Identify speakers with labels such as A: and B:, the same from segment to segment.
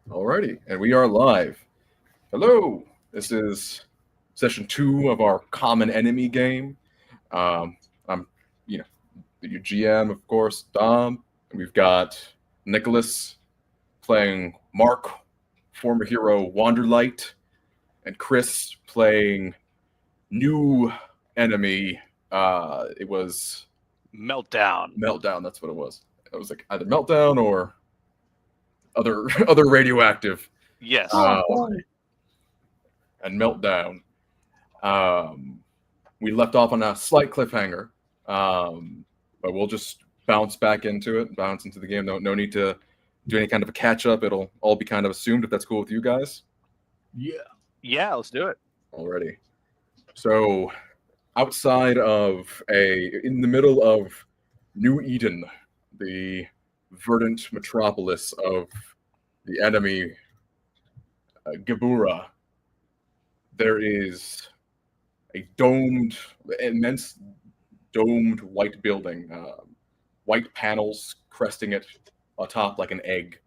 A: Alrighty, and we are live. Hello, this is session 2 of our common enemy game. I'm, you know, your GM, of course, Dom. And we've got Nicolas playing Mark, former hero Wanderlight, and Chris playing new enemy. It was
B: Meltdown.
A: Meltdown. That's what it was. It was like either Meltdown or other radioactive.
B: Yes.
A: And Meltdown. Um, we left off on a slight cliffhanger, but we'll just bounce back into it, bounce into the game. No need to do any kind of a catch up. It'll all be kind of assumed if that's cool with you guys.
B: Yeah, let's do it.
A: Already. So, in the middle of New Eden, the verdant metropolis of the enemy Gabura, there is a immense domed white building, white panels cresting it atop like an egg.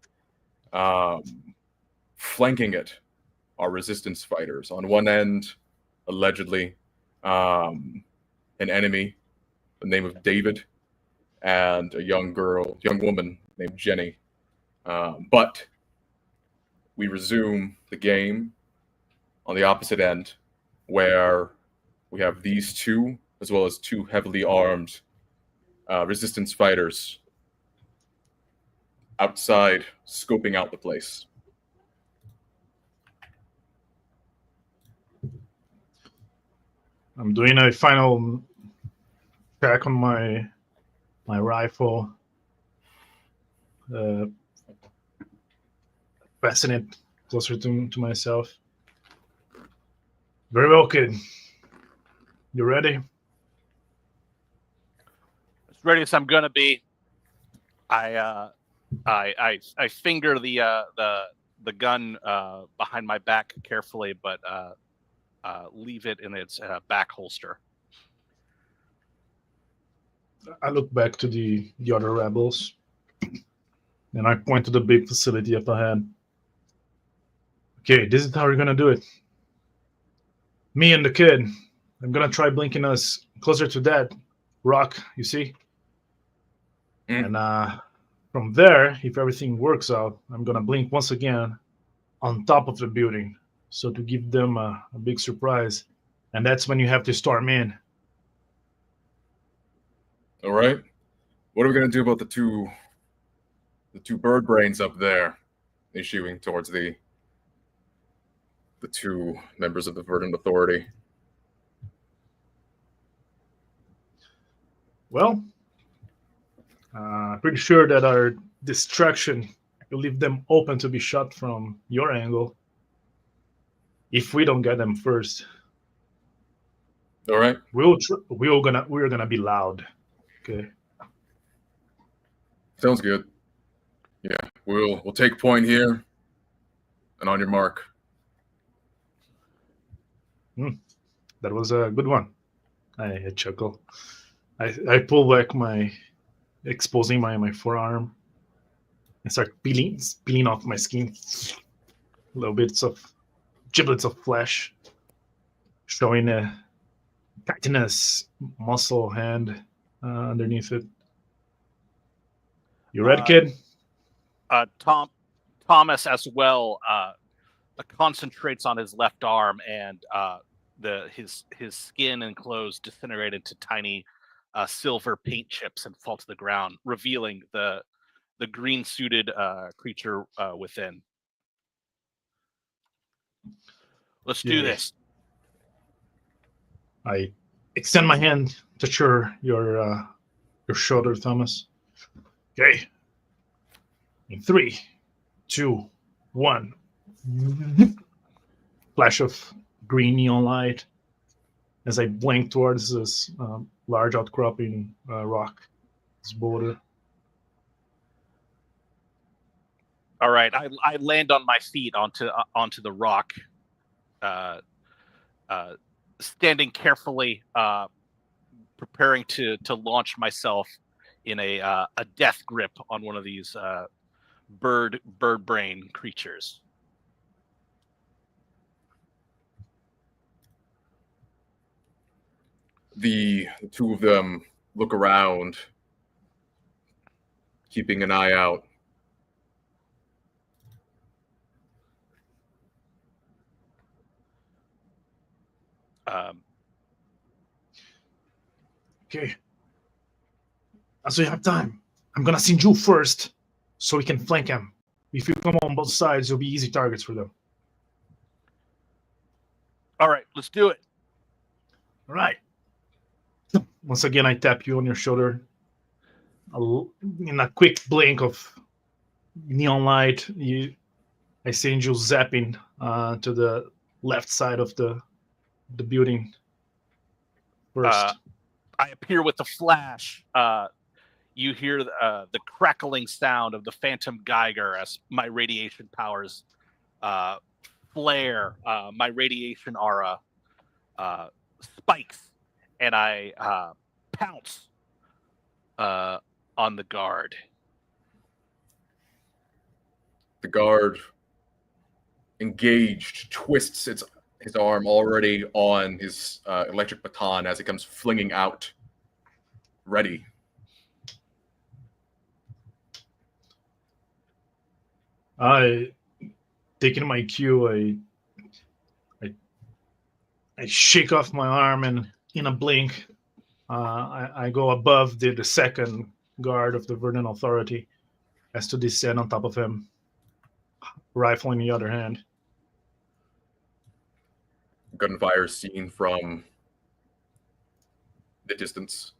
A: Flanking it are resistance fighters. On one end, allegedly, an enemy, the name of David, and a young woman named Jenny. But we resume the game on the opposite end, where we have these two, as well as two heavily armed resistance fighters outside, scoping out the place.
C: I'm doing a final check on my rifle. Passing it closer to myself. Very well, kid. You ready?
B: As ready as I'm gonna be. I finger the gun behind my back carefully, but leave it in its back holster.
C: I look back to the other rebels, and I point to the big facility up ahead. Okay, this is how we're gonna do it. Me and the kid, I'm gonna try blinking us closer to that rock, you see? And from there, if everything works out, I'm gonna blink once again on top of the building, so to give them a big surprise. And that's when you have to storm in.
A: All right. What are we going to do about the two bird brains up there, issuing towards the two members of the Verdant Authority?
C: Well, pretty sure that our distraction will leave them open to be shot from your angle if we don't get them first.
A: All right.
C: We're gonna be loud. Okay.
A: Sounds good. Yeah, we'll take point here, and on your mark.
C: That was a good one. I chuckle. I pull back exposing my forearm, and start peeling off my skin. Little bits of giblets of flesh, showing a chitinous muscle hand underneath it. You ready, kid?
B: Thomas as well concentrates on his left arm, and his skin and clothes disintegrate into tiny silver paint chips and fall to the ground, revealing the green suited creature within. Let's do this.
C: I extend my hand, touch your shoulder, Thomas. Okay. In 3, 2, 1. Flash of green neon light as I blink towards this large outcropping rock, this boulder.
B: All right, I land on my feet onto the rock, standing carefully, preparing to launch myself in a death grip on one of these bird brain creatures.
A: The two of them look around, keeping an eye out.
C: Okay. So you have time. I'm gonna send you first, so we can flank him. If you come on both sides, you'll be easy targets for them.
B: All right, let's do it.
C: All right. Once again, I tap you on your shoulder. In a quick blink of neon light, I send you zapping to the left side of the building. First,
B: I appear with the flash. You hear the crackling sound of the phantom Geiger as my radiation powers flare. My radiation aura spikes, and I pounce on the guard.
A: The guard, engaged, twists his arm already on his electric baton as it comes flinging out. Ready.
C: Taking my cue, I shake off my arm, and in a blink, I go above the second guard of the Vernon Authority as to descend on top of him, rifle in the other hand.
A: Gunfire seen from the distance.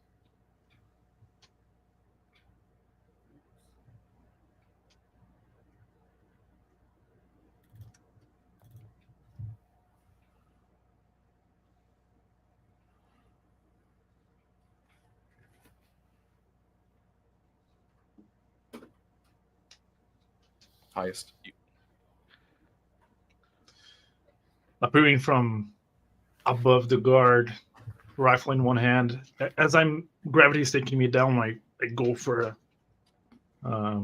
A: Highest.
C: Appearing from above the guard, rifle in one hand. As gravity is taking me down, I go for a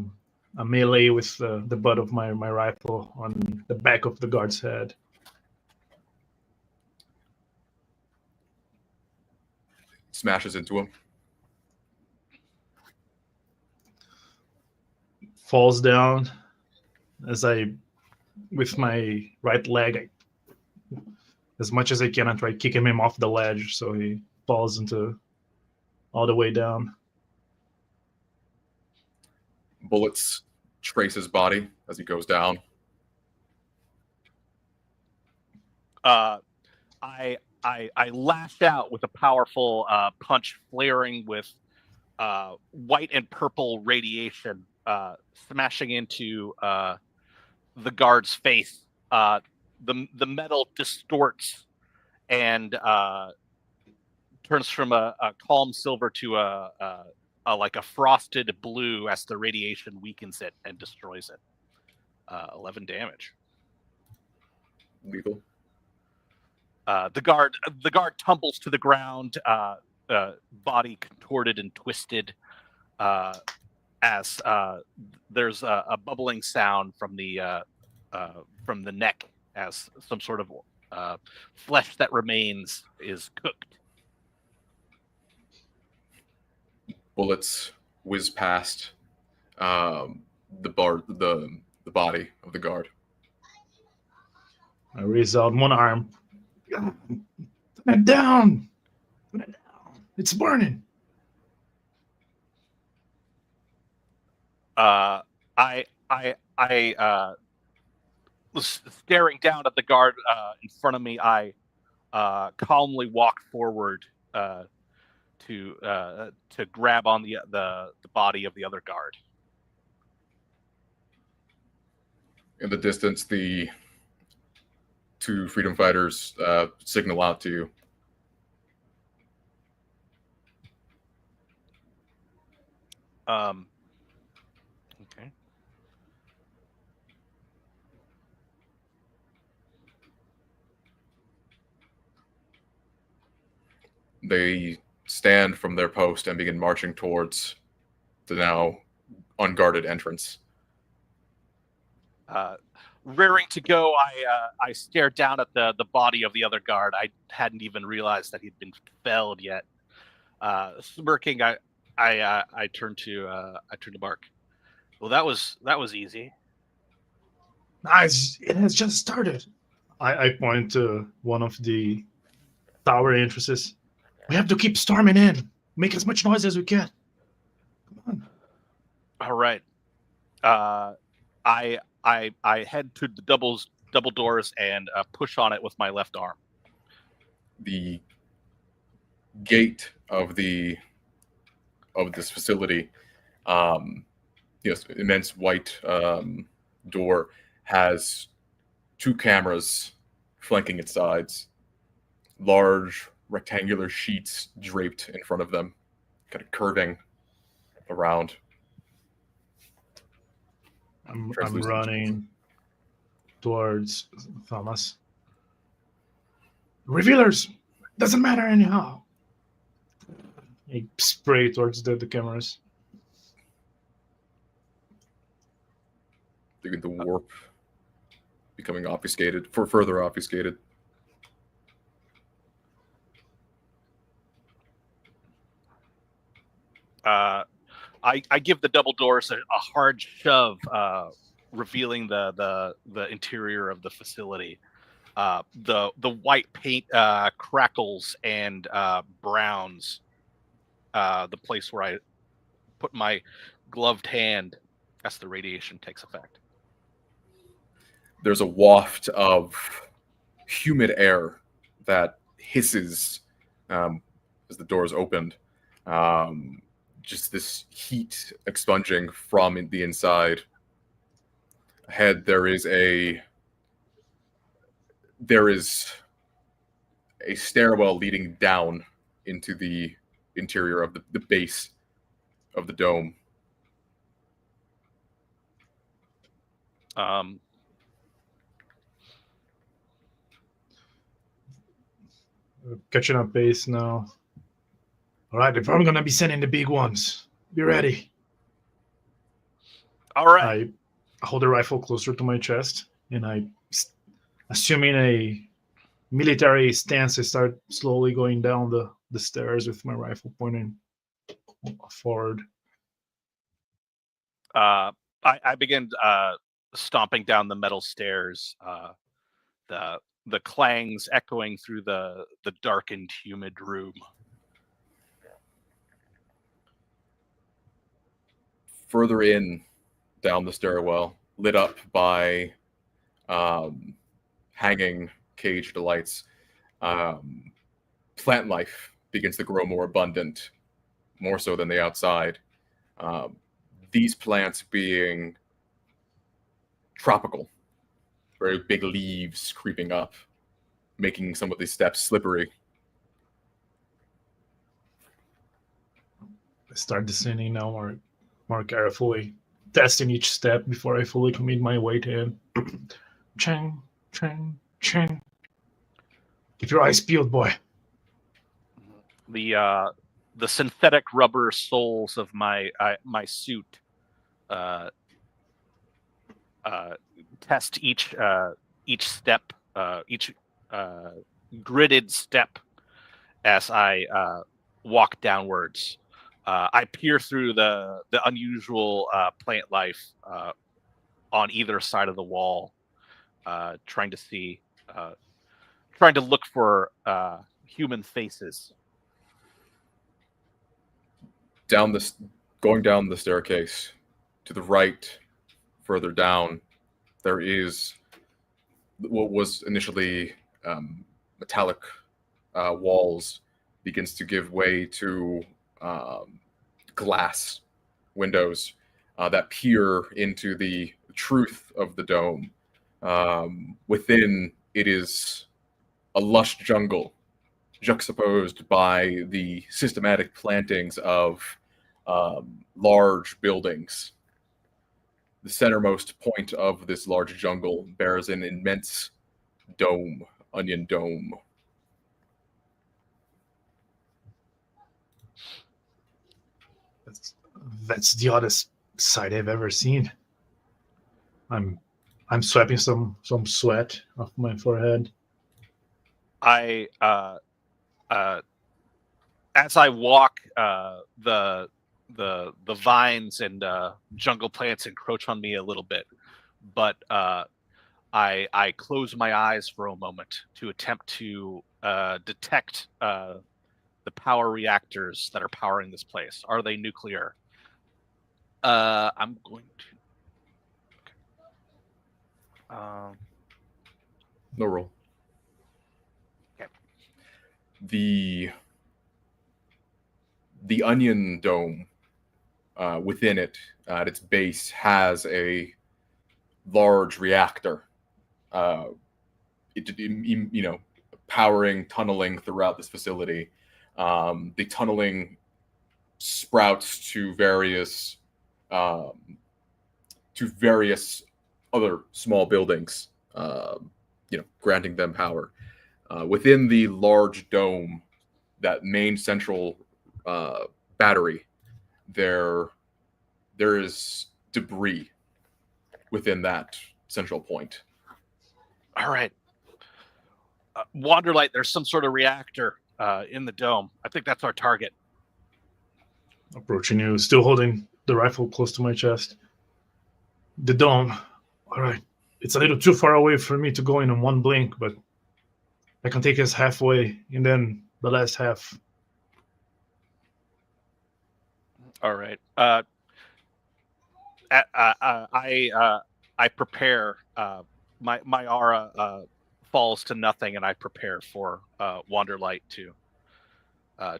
C: melee with the butt of my rifle on the back of the guard's head.
A: Smashes into him.
C: Falls down as with my right leg, as much as I can, I try kicking him off the ledge so he falls into all the way down.
A: Bullets trace his body as he goes down.
B: I lash out with a powerful punch, flaring with white and purple radiation, smashing into the guard's face. The metal distorts and turns from a calm silver to a like a frosted blue as the radiation weakens it and destroys it. 11 damage.
A: Lethal.
B: The guard tumbles to the ground, body contorted and twisted, as there's a bubbling sound from the neck as some sort of flesh that remains is cooked.
A: Bullets whiz past the body of the guard.
C: I raise out one arm. Put it down. Put it down. It's burning.
B: I was staring down at the guard in front of me. I calmly walk forward to grab on the body of the other guard.
A: In the distance, the two freedom fighters signal out to you.
B: Okay.
A: They stand from their post and begin marching towards the now unguarded entrance.
B: Rearing to go, I stared down at the body of the other guard. I hadn't even realized that he'd been felled yet. Smirking, I turned to Mark. Well, that was easy.
C: Nice. It has just started. I point to one of the tower entrances. We have to keep storming in. Make as much noise as we can. Come on.
B: All right. I head to the double doors and push on it with my left arm.
A: The gate of this facility, immense white door, has two cameras flanking its sides, large rectangular sheets draped in front of them, kind of curving around.
C: I'm running towards Thomas. Revealers! Doesn't matter anyhow. I spray towards the cameras.
A: Digging the warp, becoming obfuscated, further obfuscated.
B: I give the double doors a hard shove, revealing the interior of the facility. The white paint crackles and browns the place where I put my gloved hand as the radiation takes effect.
A: There's a waft of humid air that hisses as the doors opened. Just this heat expunging from the inside. Ahead, there is a stairwell leading down into the interior of the base of the dome.
C: Catching up pace now. All right, they're probably going to be sending the big ones. Be ready.
B: All right.
C: I hold the rifle closer to my chest, and assuming a military stance, I start slowly going down the stairs with my rifle pointing forward.
B: I begin stomping down the metal stairs, the clangs echoing through the darkened, humid room.
A: Further in, down the stairwell, lit up by hanging caged lights, plant life begins to grow more abundant, more so than the outside. These plants being tropical, very big leaves creeping up, making some of these steps slippery.
C: I start descending now more carefully, testing each step before I fully commit my weight in. Chang, chang, chang. Keep your eyes peeled, boy.
B: The synthetic rubber soles of my suit test each step, each gridded step as I walk downwards. I peer through the unusual plant life on either side of the wall, trying to look for human faces.
A: Going down the staircase to the right, further down, there is what was initially metallic walls begins to give way to glass windows that peer into the truth of the dome. Within, it is a lush jungle juxtaposed by the systematic plantings of large buildings. The centermost point of this large jungle bears an immense dome, onion dome.
C: That's the oddest sight I've ever seen. I'm I'm swiping some sweat off my forehead.
B: I as I walk, the vines and jungle plants encroach on me a little bit, but I close my eyes for a moment to attempt to detect the power reactors that are powering this place. Are they nuclear? I'm going to.
A: No roll.
B: Okay.
A: The onion dome within it, at its base, has a large reactor. Powering, tunneling throughout this facility. The tunneling sprouts to various other small buildings, granting them power. Within the large dome, that main central battery, there is debris within that central point.
B: All right. Wanderlight, there's some sort of reactor in the dome. I think that's our target.
C: Approaching you, still holding the rifle close to my chest. The dome. All right. It's a little too far away for me to go in one blink, but I can take us halfway, and then the last half.
B: All right. I prepare. My aura falls to nothing, and I prepare for Wanderlight to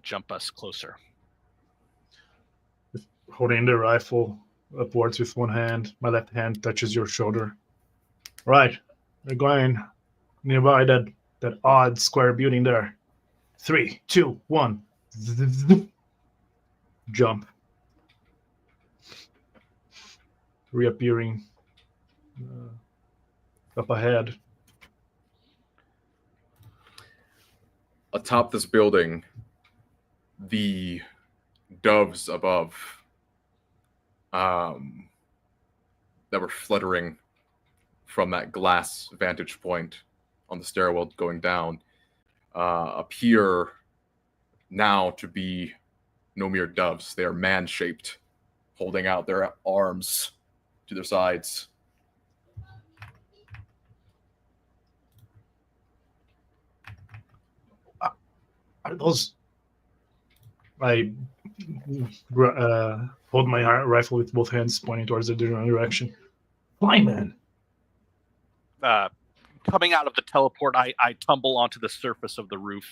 B: jump us closer.
C: Holding the rifle upwards with one hand, my left hand touches your shoulder. Right, we're going nearby that odd square building there. 3, 2, 1. Jump. Reappearing up ahead.
A: Atop this building, the doves above that were fluttering from that glass vantage point on the stairwell going down appear now to be no mere doves. They are man-shaped, holding out their arms to their sides.
C: Are those... I hold my rifle with both hands, pointing towards the general direction. Flying man.
B: Coming out of the teleport, I tumble onto the surface of the roof,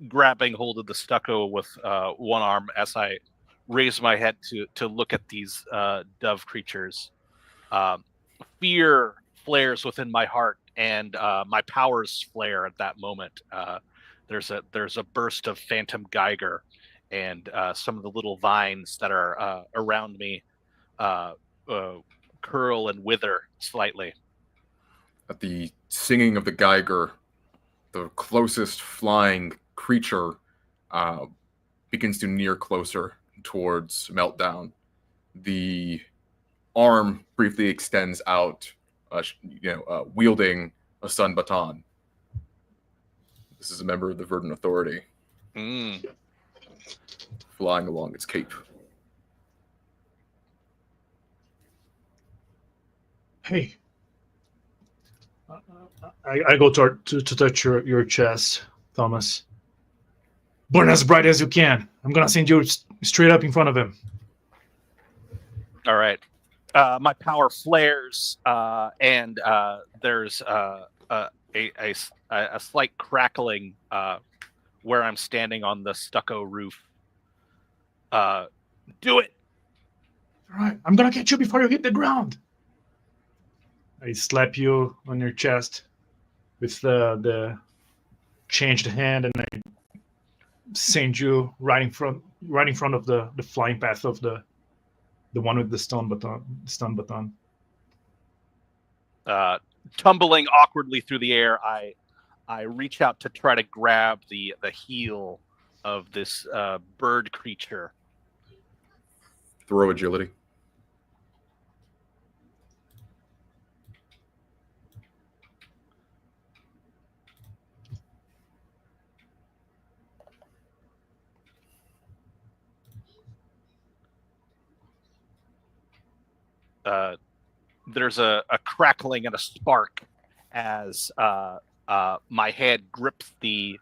B: grabbing hold of the stucco with one arm as I raise my head to look at these dove creatures. Fear flares within my heart, and my powers flare at that moment. There's a burst of phantom Geiger, and some of the little vines that are around me curl and wither slightly.
A: At the singing of the Geiger, the closest flying creature begins to near closer towards Meltdown. The arm briefly extends out, wielding a sun baton. This is a member of the Verdant Authority, flying along its cape.
C: Hey. I go to touch your chest, Thomas. Burn as bright as you can. I'm gonna send you straight up in front of him.
B: All right. My power flares, and there's a slight crackling where I'm standing on the stucco roof. Do it!
C: All right, I'm gonna get you before you hit the ground. I slap you on your chest with the changed hand, and I send you right in front of the flying path of the one with the stun button.
B: Tumbling awkwardly through the air, I reach out to try to grab the heel of this bird creature.
A: Throw agility.
B: there's a crackling and a spark as my hand grips the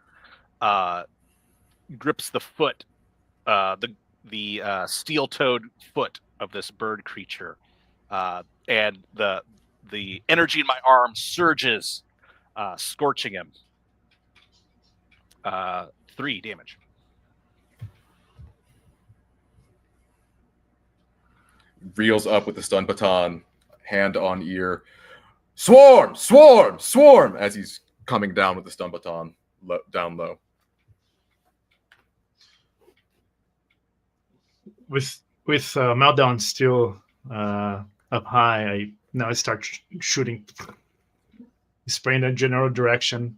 B: foot, the steel-toed foot of this bird creature, and the energy in my arm surges, scorching him. 3 damage.
A: Reels up with the stun baton, hand on ear. Swarm! Swarm! Swarm! As he's coming down with the stun baton down low.
C: With Meltdown still up high, I start shooting, spraying in a general direction,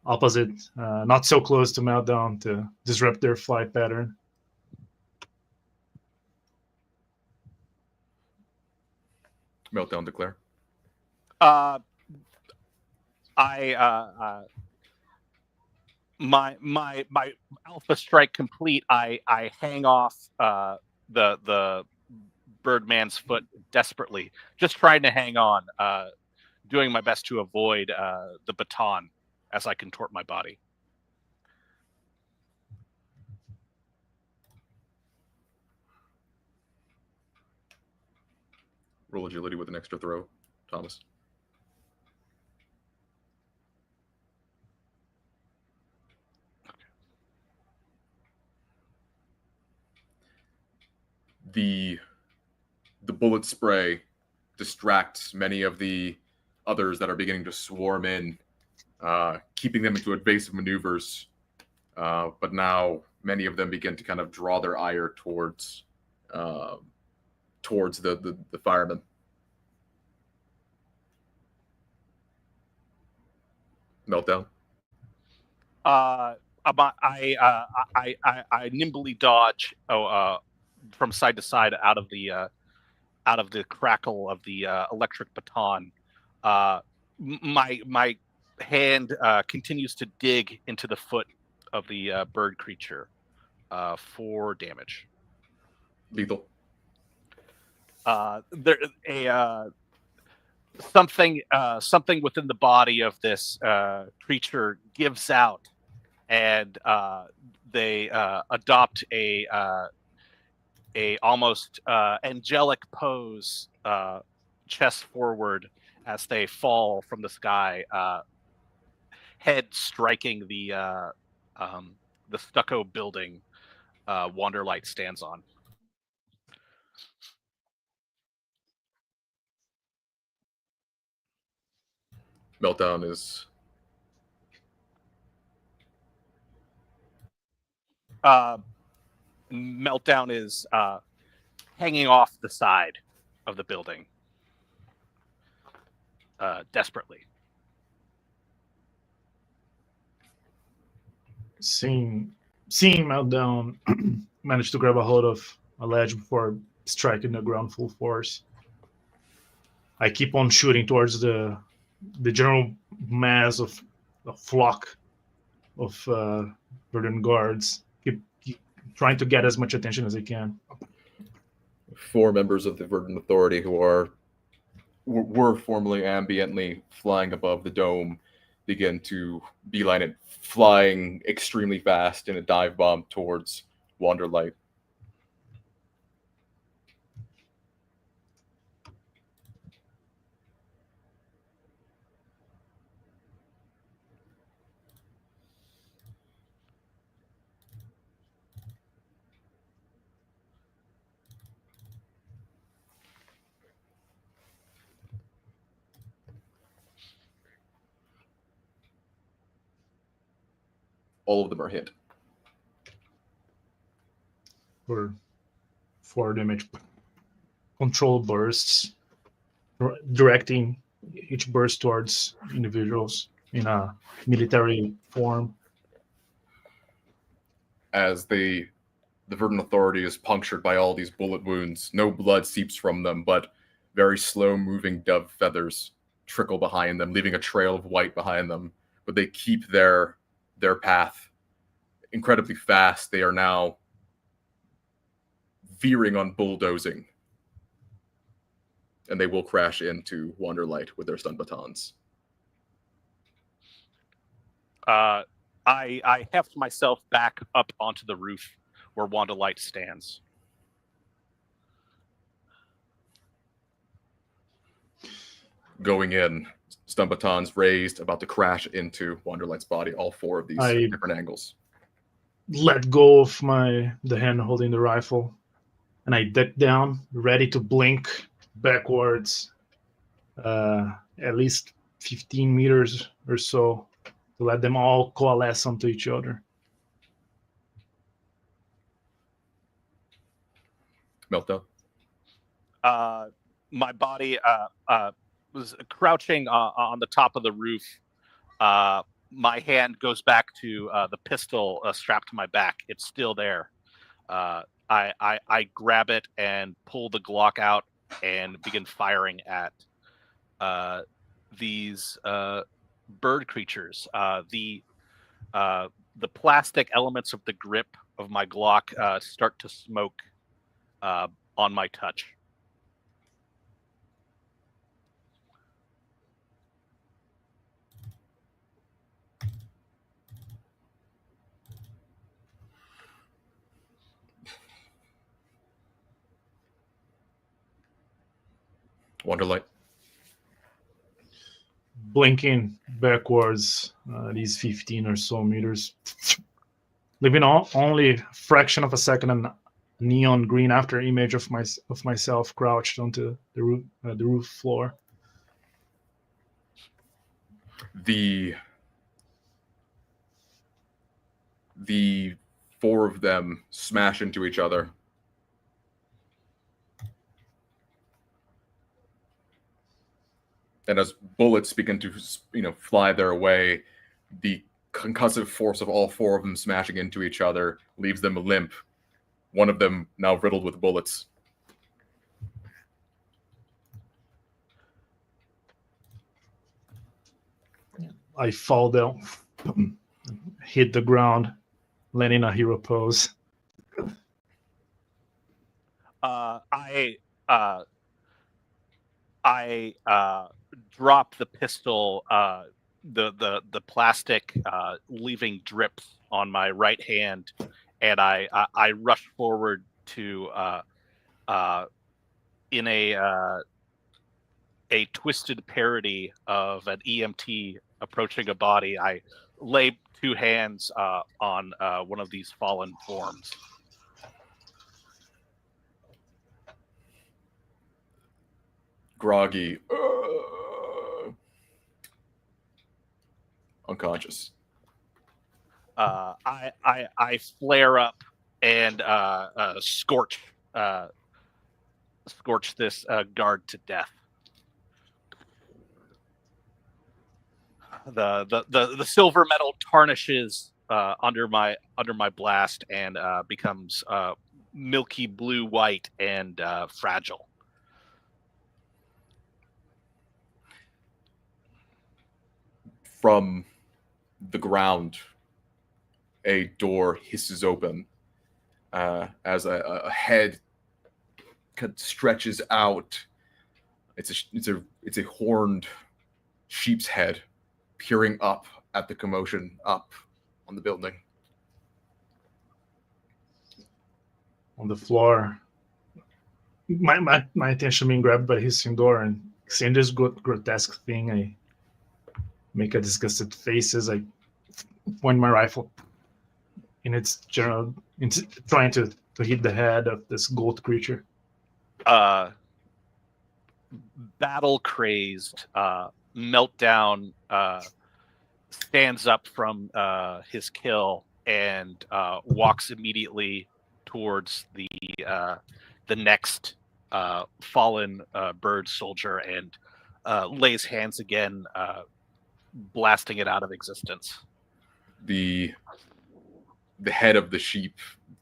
C: opposite, not so close to Meltdown to disrupt their flight pattern.
A: Meltdown declare.
B: My alpha strike complete. I hang off the Birdman's foot desperately, just trying to hang on, doing my best to avoid the baton as I contort my body.
A: Roll agility with an extra throw, Thomas. The bullet spray distracts many of the others that are beginning to swarm in, keeping them into evasive maneuvers. But now many of them begin to kind of draw their ire towards the firemen. Meltdown.
B: I nimbly dodge from side to side out of the crackle of the electric baton. My hand continues to dig into the foot of the bird creature. 4 damage.
A: Lethal.
B: Something within the body of this creature gives out, and they adopt a almost angelic pose, chest forward, as they fall from the sky, head striking the stucco building Wanderlight stands on.
A: Meltdown is
B: hanging off the side of the building, desperately.
C: Seeing Meltdown manage to grab a hold of a ledge before striking the ground full force, I keep on shooting towards the general mass of a flock of Verdant guards. Keep trying to get as much attention as I can.
A: 4 members of the Verdant Authority who were formerly ambiently flying above the dome begin to beeline it, flying extremely fast in a dive bomb towards Wanderlight. All of them are hit.
C: For 4 damage. Control bursts, directing each burst towards individuals in a military form.
A: As the Verdant Authority is punctured by all these bullet wounds, no blood seeps from them, but very slow-moving dove feathers trickle behind them, leaving a trail of white behind them. But they keep their path incredibly fast. They are now veering on bulldozing and they will crash into Wanderlight with their stun batons.
B: I heft myself back up onto the roof where Wanderlight stands.
A: Going in, stun batons raised, about to crash into Wanderlight's body. All four of these different angles.
C: Let go of the hand holding the rifle, and I duck down, ready to blink backwards, at least 15 meters or so, to let them all coalesce onto each other.
A: Meltdown.
B: My body was crouching on the top of the roof. My hand goes back to the pistol strapped to my back. It's still there. I grab it and pull the Glock out and begin firing at these bird creatures. The plastic elements of the grip of my Glock start to smoke on my touch.
A: Wanderlight.
C: Blinking backwards these 15 or so meters, leaving only a fraction of a second and neon green after image of myself crouched onto the roof floor.
A: The four of them smash into each other. And as bullets begin to, fly their way, the concussive force of all four of them smashing into each other leaves them limp. One of them now riddled with bullets.
C: I fall down, hit the ground, landing a hero pose.
B: I drop the pistol, the plastic leaving drips on my right hand, and I rush forward to in a twisted parody of an EMT approaching a body. I lay two hands on one of these fallen forms.
A: Groggy, unconscious.
B: I flare up and scorch this guard to death. The silver metal tarnishes under my blast and becomes milky blue white and fragile.
A: From the ground, a door hisses open as a head stretches out. It's a horned sheep's head peering up at the commotion up on the building.
C: On the floor, my attention being grabbed by his door, and seeing this grotesque thing, I make a disgusted face as I point my rifle in its general, trying to hit the head of this gold creature.
B: Battle crazed, Meltdown stands up from his kill and walks immediately towards the next fallen bird soldier and lays hands again, blasting it out of existence.
A: The head of the sheep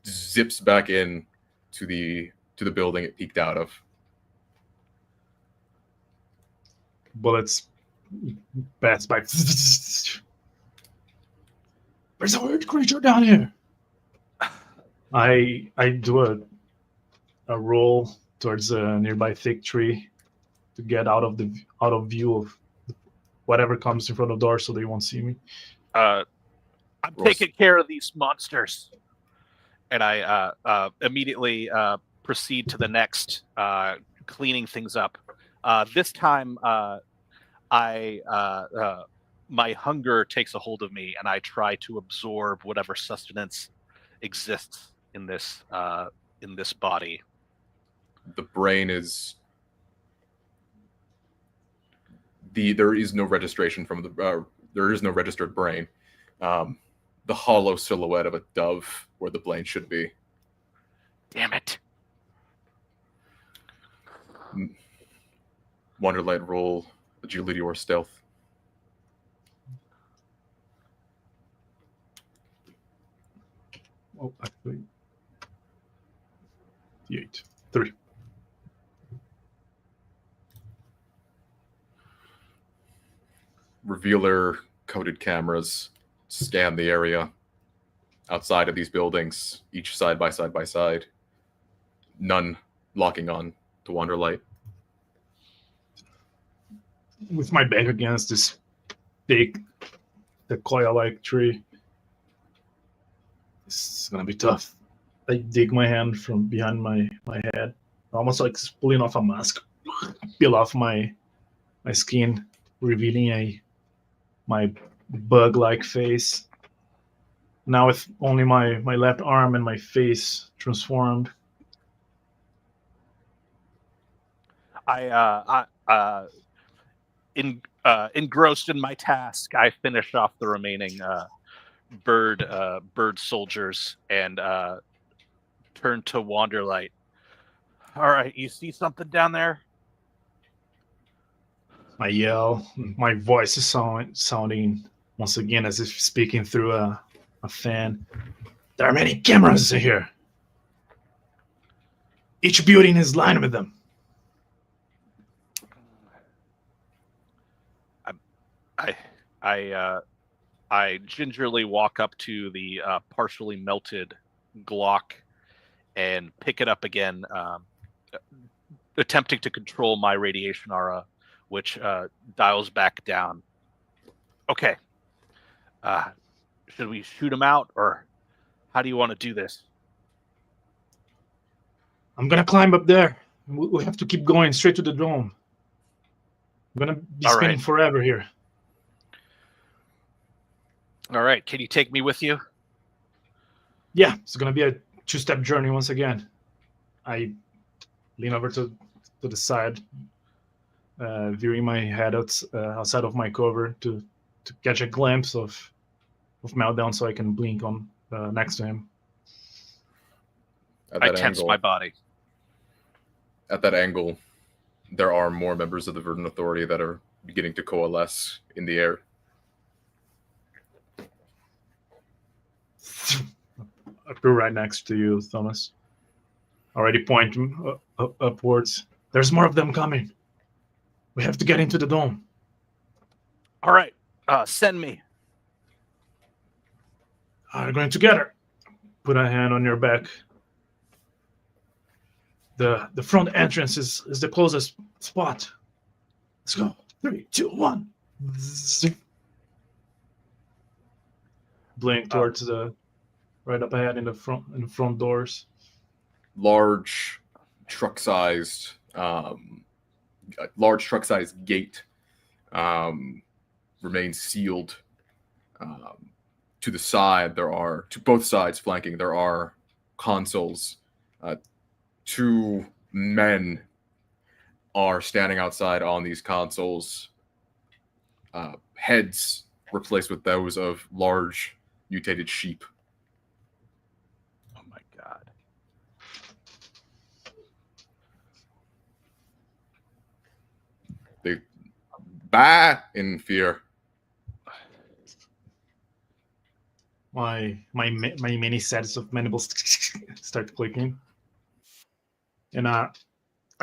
A: zips back in to the building it peeked out of.
C: Bullets pass by. There's a weird creature down here. I do a roll towards a nearby thick tree get out of view of whatever comes in front of the door, so they won't see me.
B: I'm taking care of these monsters, and I immediately proceed to the next, cleaning things up. This time, my hunger takes a hold of me, and I try to absorb whatever sustenance exists in this body.
A: The brain is there is no registration from the there is no registered brain. The hollow silhouette of a dove where the brain should be.
B: Damn it.
A: Wonderlight, roll agility or stealth.
C: Oh, actually, 8, 3.
A: Revealer coded cameras scan the area outside of these buildings, each side by side. None locking on to Wonderlight.
C: With my back against this big, the coil-like tree, this is gonna be tough. I dig my hand from behind my head, almost like pulling off a mask, peel off my skin, revealing my bug-like face. Now with only my left arm and my face transformed.
B: Engrossed in my task, I finish off the remaining bird soldiers and turn to Wanderlight. All right, you see something down there?
C: I yell. My voice is sounding once again as if speaking through a fan. There are many cameras here. Each building is lined with them.
B: I gingerly walk up to the partially melted Glock and pick it up again, attempting to control my radiation aura, which dials back down. Okay. Should we shoot him out, or how do you want to do this?
C: I'm going to climb up there. We have to keep going straight to the dome. I'm going to be spinning forever here.
B: All right. Can you take me with you?
C: Yeah, it's going to be a 2-step journey once again. I lean over to the side, veering my head outside of my cover to catch a glimpse of Meltdown so I can blink on next to him.
B: I tense my body.
A: At that angle, there are more members of the Verdant Authority that are beginning to coalesce in the air.
C: We're right next to you, Thomas. Already pointing upwards. There's more of them coming. We have to get into the dome.
B: All right. Send me.
C: We're going together. Put a hand on your back. The front entrance is the closest spot. Let's go. 3, 2, 1. Blink towards the right up ahead in the front doors.
A: Large truck-sized gate remains sealed. To the side, to both sides flanking, there are consoles. 2 men are standing outside on these consoles, heads replaced with those of large mutated sheep.
B: Oh my god.
A: They bah in fear.
C: My many sets of mandibles start clicking. And I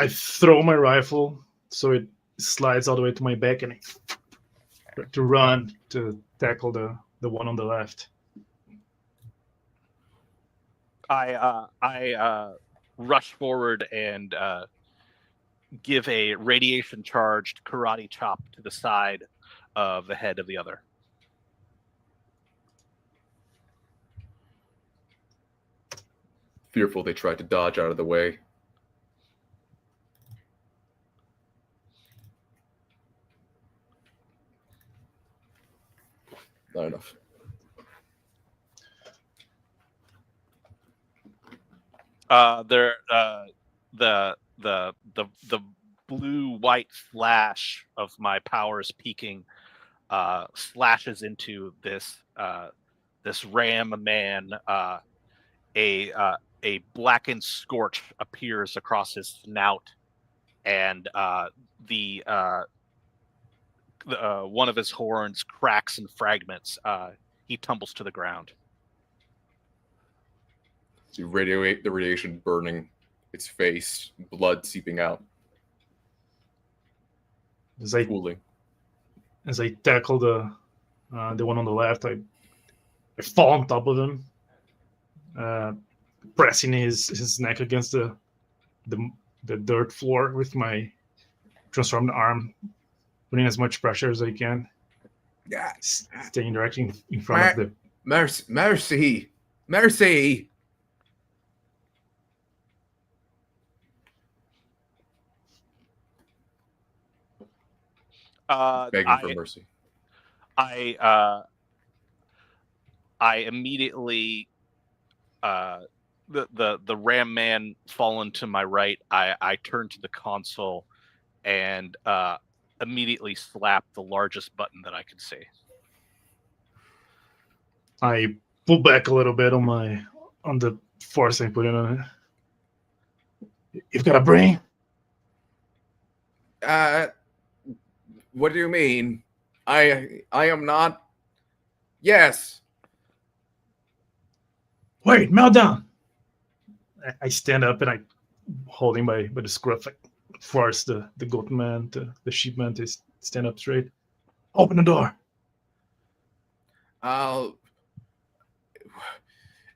C: throw my rifle so it slides all the way to my back, and to run to tackle the one on the left.
B: I rush forward and give a radiation-charged karate chop to the side of the head of the other.
A: Fearful they tried to dodge out of the way. Not enough.
B: The blue-white flash of my powers peaking slashes into this ram man. A blackened scorch appears across his snout, and one of his horns cracks and fragments. He tumbles to the ground.
A: So you the radiation burning its face, blood seeping out. Cooling.
C: As I tackle the one on the left, I fall on top of him, pressing his neck against the dirt floor with my transformed arm, putting as much pressure as I can.
A: Yeah.
C: Staying directly in front of the...
A: Mercy! Begging for mercy.
B: I immediately the ram man fallen to my right. I turn to the console and immediately slap the largest button that I could see.
C: I pull back a little bit on the force I put in on it. You've got a brain?
A: What do you mean? I am not. Yes.
C: Wait, meltdown. I stand up and I hold him by the scruff, like force the goat man, the sheep man to stand up straight. Open the door.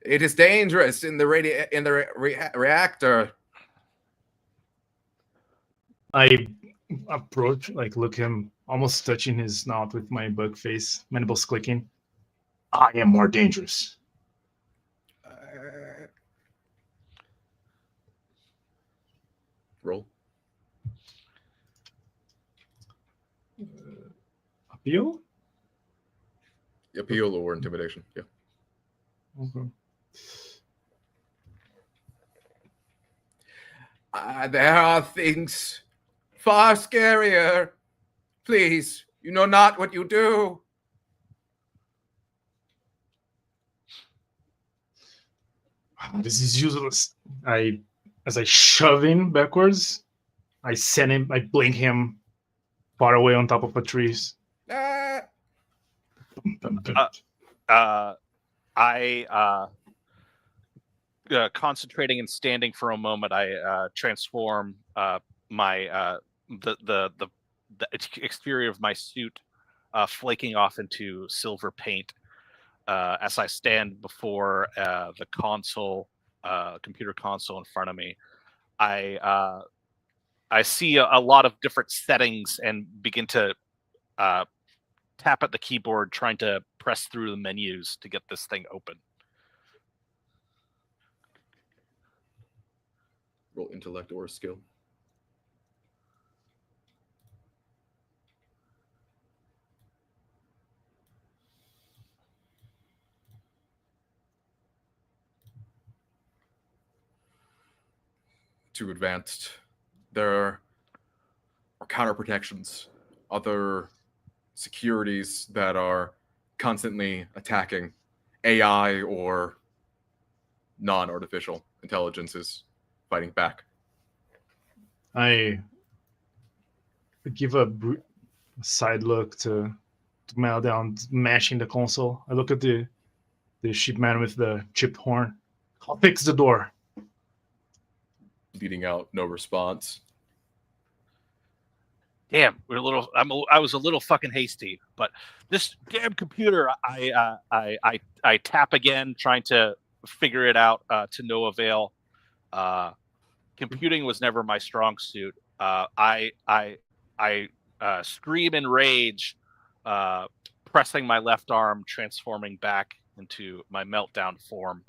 A: It is dangerous in the reactor.
C: I approach, look him, almost touching his snout with my bug face, mandibles clicking. I am more dangerous.
A: Roll.
C: Appeal?
A: Appeal or intimidation, yeah.
C: Okay.
A: There are things far scarier. Please, you know not what you do.
C: This is useless. As I shove him backwards, I blink him far away on top of the trees.
B: Concentrating and standing for a moment, I transform my the exterior of my suit, flaking off into silver paint. As I stand before the console, computer console in front of me, I see a lot of different settings and begin to tap at the keyboard, trying to press through the menus to get this thing open.
A: Roll intellect or skill. Too advanced. There are counter protections, other securities that are constantly attacking AI or non-artificial intelligences fighting back.
C: I give a side look to Meltdown mashing the console. I look at the sheep man with the chipped horn. I'll fix the door.
A: Bleeding out, no response.
B: Damn, I was a little fucking hasty, but this damn computer, I tap again, trying to figure it out to no avail. Computing was never my strong suit. I scream in rage, pressing my left arm, transforming back into my meltdown form.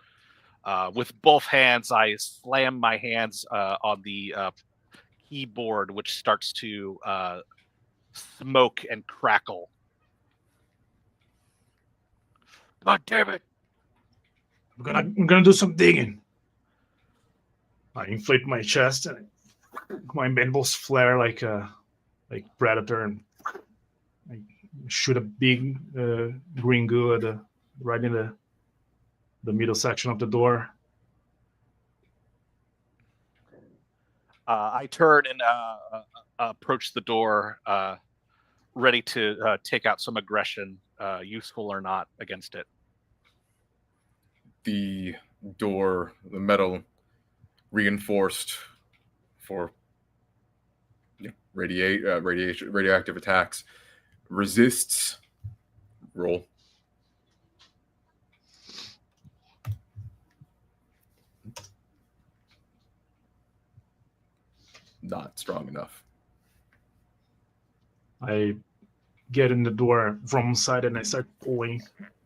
B: With both hands, I slam my hands on the keyboard, which starts to smoke and crackle. God damn it!
C: I'm gonna do some digging. I inflate my chest and my mandibles flare like Predator, and I shoot a big green goo at right in the middle section of the door.
B: I turn and approach the door, ready to take out some aggression, useful or not, against it.
A: The door, the metal, reinforced for radioactive attacks, resists. Roll. Not strong enough.
C: I get in the door from inside and I start pulling.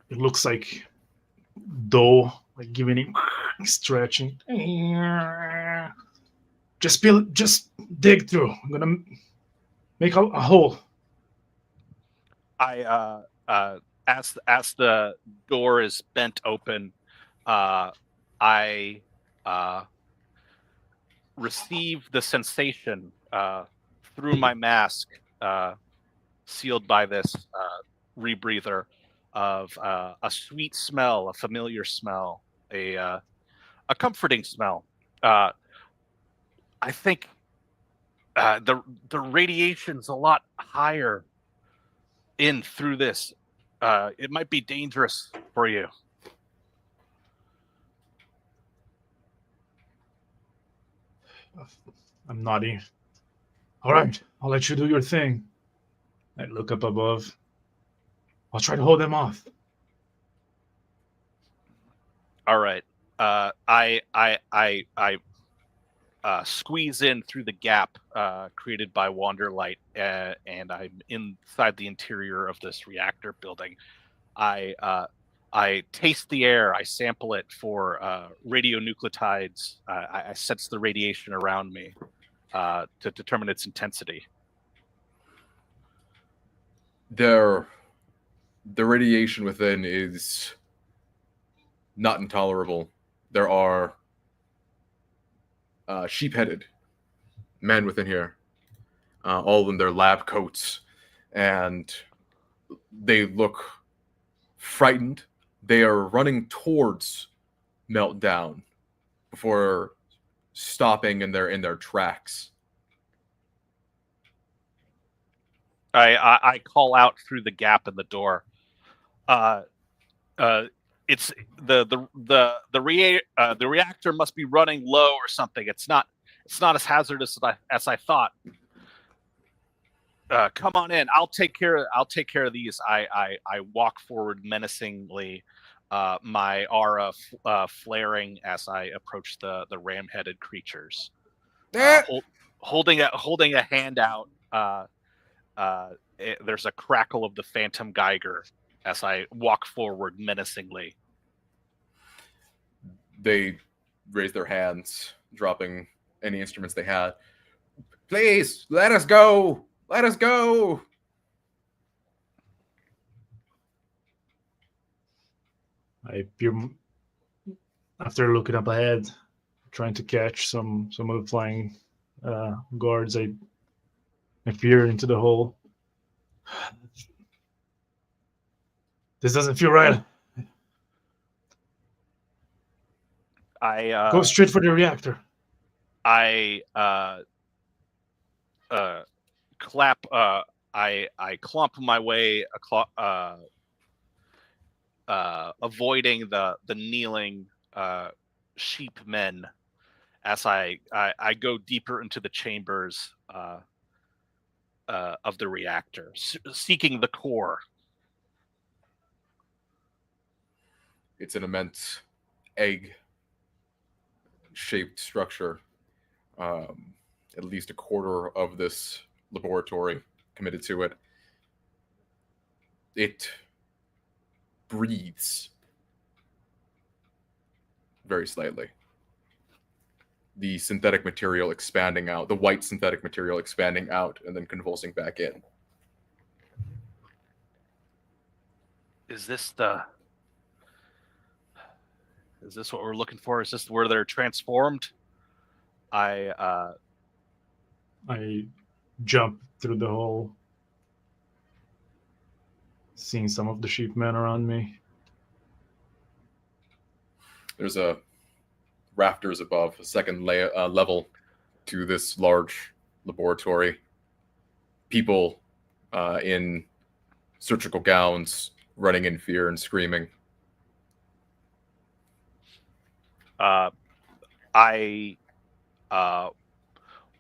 C: It looks like dough, like giving it stretching. Just dig through. I'm gonna make a hole.
B: I as the door is bent open, I receive the sensation through my mask, sealed by this rebreather, of a sweet smell, a familiar smell, a comforting smell. I think the radiation's a lot higher in through this. It might be dangerous for you.
C: I'm nodding. All right, I'll let you do your thing. I look up above. I'll try to hold them off.
B: All right. I squeeze in through the gap created by Wanderlight, and I'm inside the interior of this reactor building. I taste the air. I sample it for radionuclides. I sense the radiation around me to determine its intensity.
A: The radiation within is not intolerable. There are sheep-headed men within here, all in their lab coats, and they look frightened. They are running towards Meltdown before stopping in their tracks.
B: I call out through the gap in the door. It's the reactor must be running low or something. It's not as hazardous as I thought. Come on in. I'll take care of these. I walk forward menacingly, my aura flaring as I approach the ram-headed creatures. Holding a hand out. There's a crackle of the phantom Geiger as I walk forward menacingly.
A: They raise their hands, dropping any instruments they had. Please, let us go! Let us go!
C: I peer, after looking up ahead, trying to catch some of the flying guards. I peer into the hole. This doesn't feel right.
B: I
C: go straight for the reactor.
B: I clap. I clump my way, avoiding the kneeling sheep men as I go deeper into the chambers of the reactor, seeking the core.
A: It's an immense egg-shaped structure, at least a quarter of this laboratory committed to it. It breathes very slightly. The synthetic material expanding out, the white synthetic material expanding out and then convulsing back in.
B: Is this what we're looking for? Is this where they're transformed? I
C: jump through the hole, seeing some of the sheepmen around me.
A: There's a rafters above, a second level to this large laboratory. People in surgical gowns running in fear and screaming.
B: I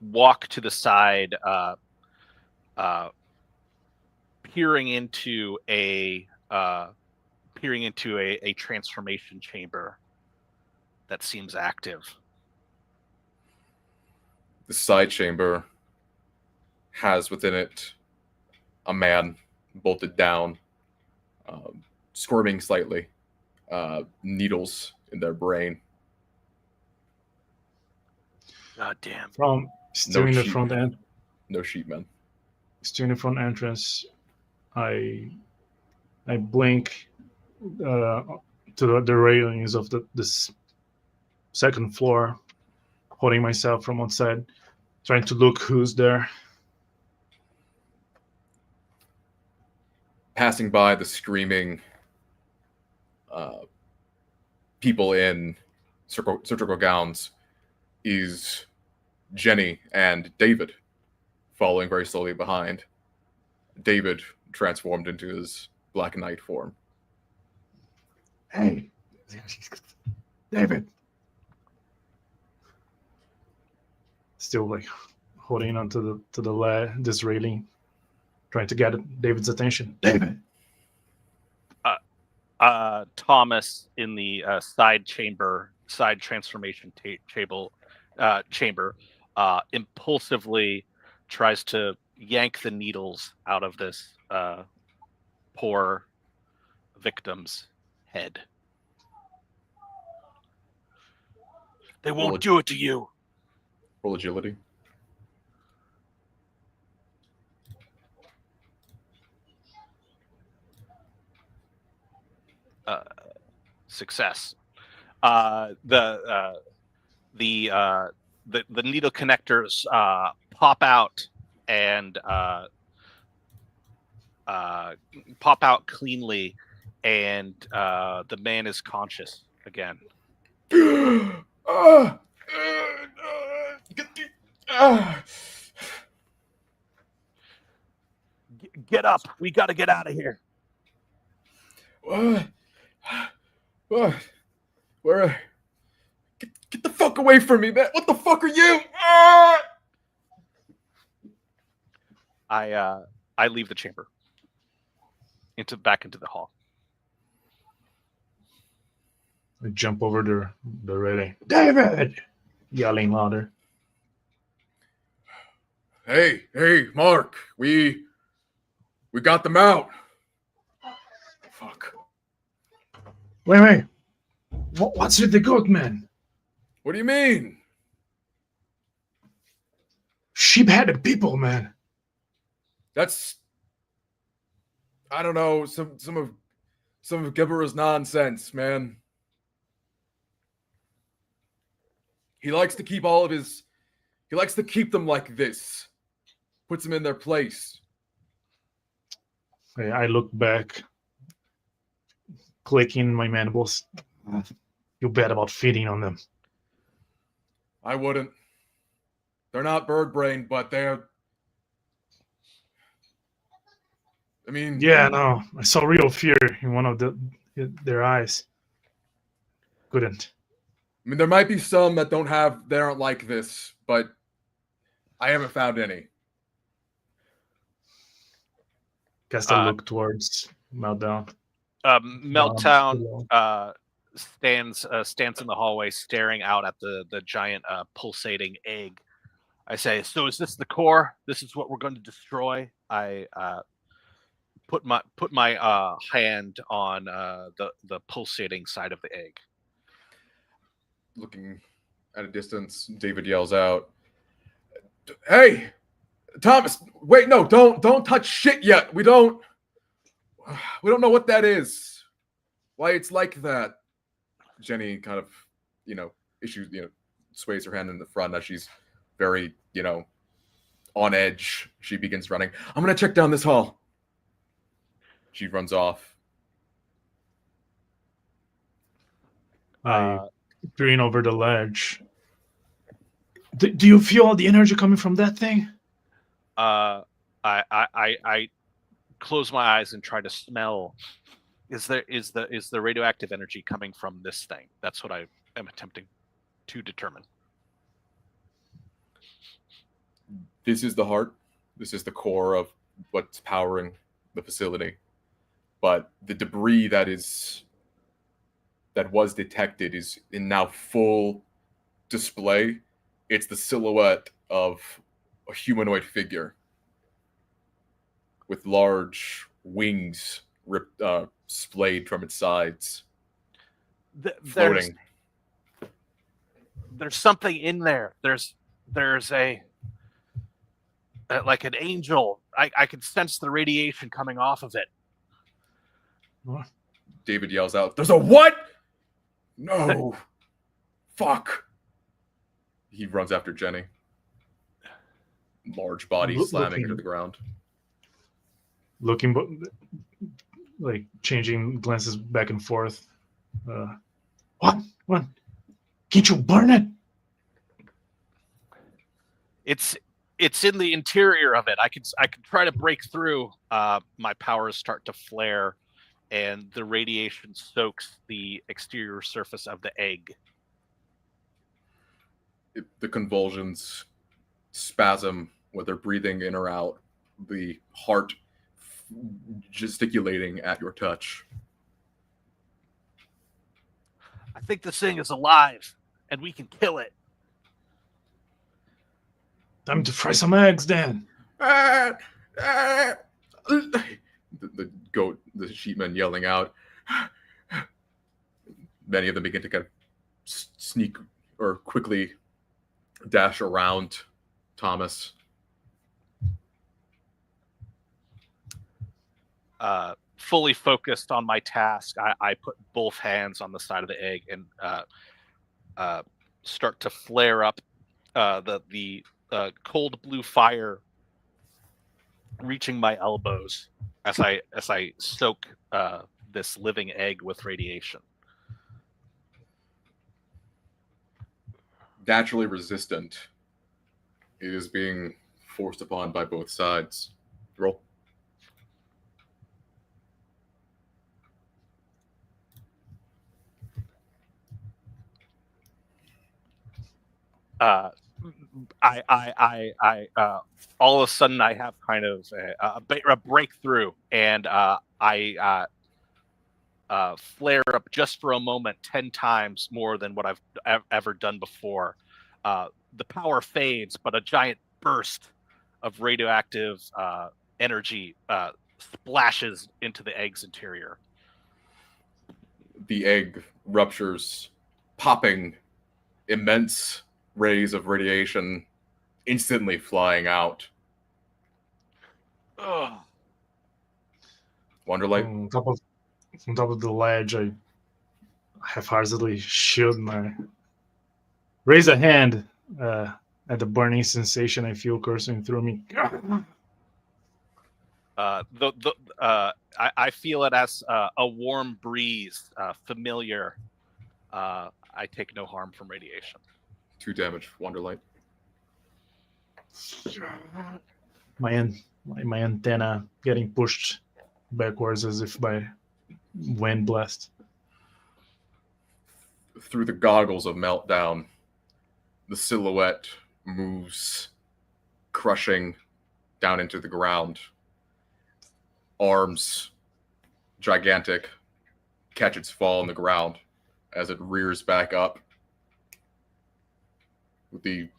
B: walk to the side, peering into a transformation chamber that seems active.
A: The side chamber has within it a man bolted down, squirming slightly, needles in their brain.
B: God damn.
C: From still in the front end.
A: No sheepmen.
C: Still in the front entrance, I blink to the railings of this second floor, holding myself from outside, trying to look who's there.
A: Passing by the screaming people in surgical gowns is Jenny and David, following very slowly behind. David transformed into his Black Knight form.
C: Hey, David. Still like holding onto this railing, trying to get David's attention. David.
B: Thomas in the side transformation chamber, impulsively tries to yank the needles out of this poor victim's head. They won't do it to you.
A: Roll agility.
B: Success. The needle connectors pop out and pop out cleanly, and the man is conscious again. Get up! We got to get out of here.
A: What? Where? Get the fuck away from me, man! What the fuck are you?
B: I leave the chamber back into the hall.
C: I jump over the railing. David! Yelling louder.
A: Hey, Mark, we got them out. Fuck.
C: Wait. What's with the goat man?
A: What do you mean?
C: Sheep-headed people, man.
A: That's, I don't know, some of Gibber's nonsense, man. He likes to keep he likes to keep them like this. Puts them in their place.
C: I look back, clicking my mandibles. You bet about feeding on them.
A: I wouldn't. They're not bird-brained, but they're... I mean...
C: Yeah, no. I saw real fear in one of their eyes. Couldn't.
A: I mean, there might be some that they aren't like this, but I haven't found any.
C: Guess I look towards Meltdown.
B: Meltdown stands in the hallway, staring out at the giant pulsating egg I say, so is this the core? This is what we're going to destroy. I put my hand on the pulsating side of the egg.
A: Looking at a distance, David yells out, "Hey, Thomas! Wait, no! Don't touch shit yet. We don't know what that is. Why it's like that." Jenny kind of, sways her hand in the front as she's very, on edge. She begins running. "I'm gonna check down this hall." She runs off.
C: I peering over the ledge. Do you feel all the energy coming from that thing?
B: I close my eyes and try to smell. Is the radioactive energy coming from this thing? That's what I am attempting to determine.
A: This is the heart. This is the core of what's powering the facility. But the debris that was detected is in now full display. It's the silhouette of a humanoid figure with large wings splayed from its sides, floating.
B: There's something in there. There's a like an angel. I can sense the radiation coming off of it.
C: What?
A: David yells out, "There's a what? No. Fuck." He runs after Jenny. Large body slamming into the ground.
C: Looking, like changing glances back and forth. What? Can't you burn it?
B: It's in the interior of it. I could try to break through. My powers start to flare, and the radiation soaks the exterior surface of the egg.
A: The convulsions spasm, whether breathing in or out, the heart gesticulating at your touch.
B: I think this thing is alive, and we can kill it.
C: Time to fry some eggs, then.
A: The sheepmen yelling out. Many of them begin to kind of sneak or quickly dash around Thomas.
B: Fully focused on my task, I put both hands on the side of the egg and start to flare up the cold blue fire reaching my elbows as I soak this living egg with radiation.
A: Naturally resistant, it is being forced upon by both sides. Roll.
B: All of a sudden I have kind of a breakthrough, and I flare up just for a moment 10 times more than what I've ever done before. The power fades, but a giant burst of radioactive energy splashes into the egg's interior.
A: The egg ruptures, popping immense rays of radiation instantly flying out.
B: Ugh.
A: Wonderlight?
C: On top of the ledge, I half-heartedly raise a hand at the burning sensation I feel coursing through me.
B: I feel it as a warm breeze, familiar. I take no harm from radiation.
A: 2 damage, Wonderlight.
C: My antenna getting pushed backwards as if by wind blast.
A: Through the goggles of Meltdown, the silhouette moves, crushing down into the ground. Arms, gigantic, catch its fall on the ground as it rears back up with the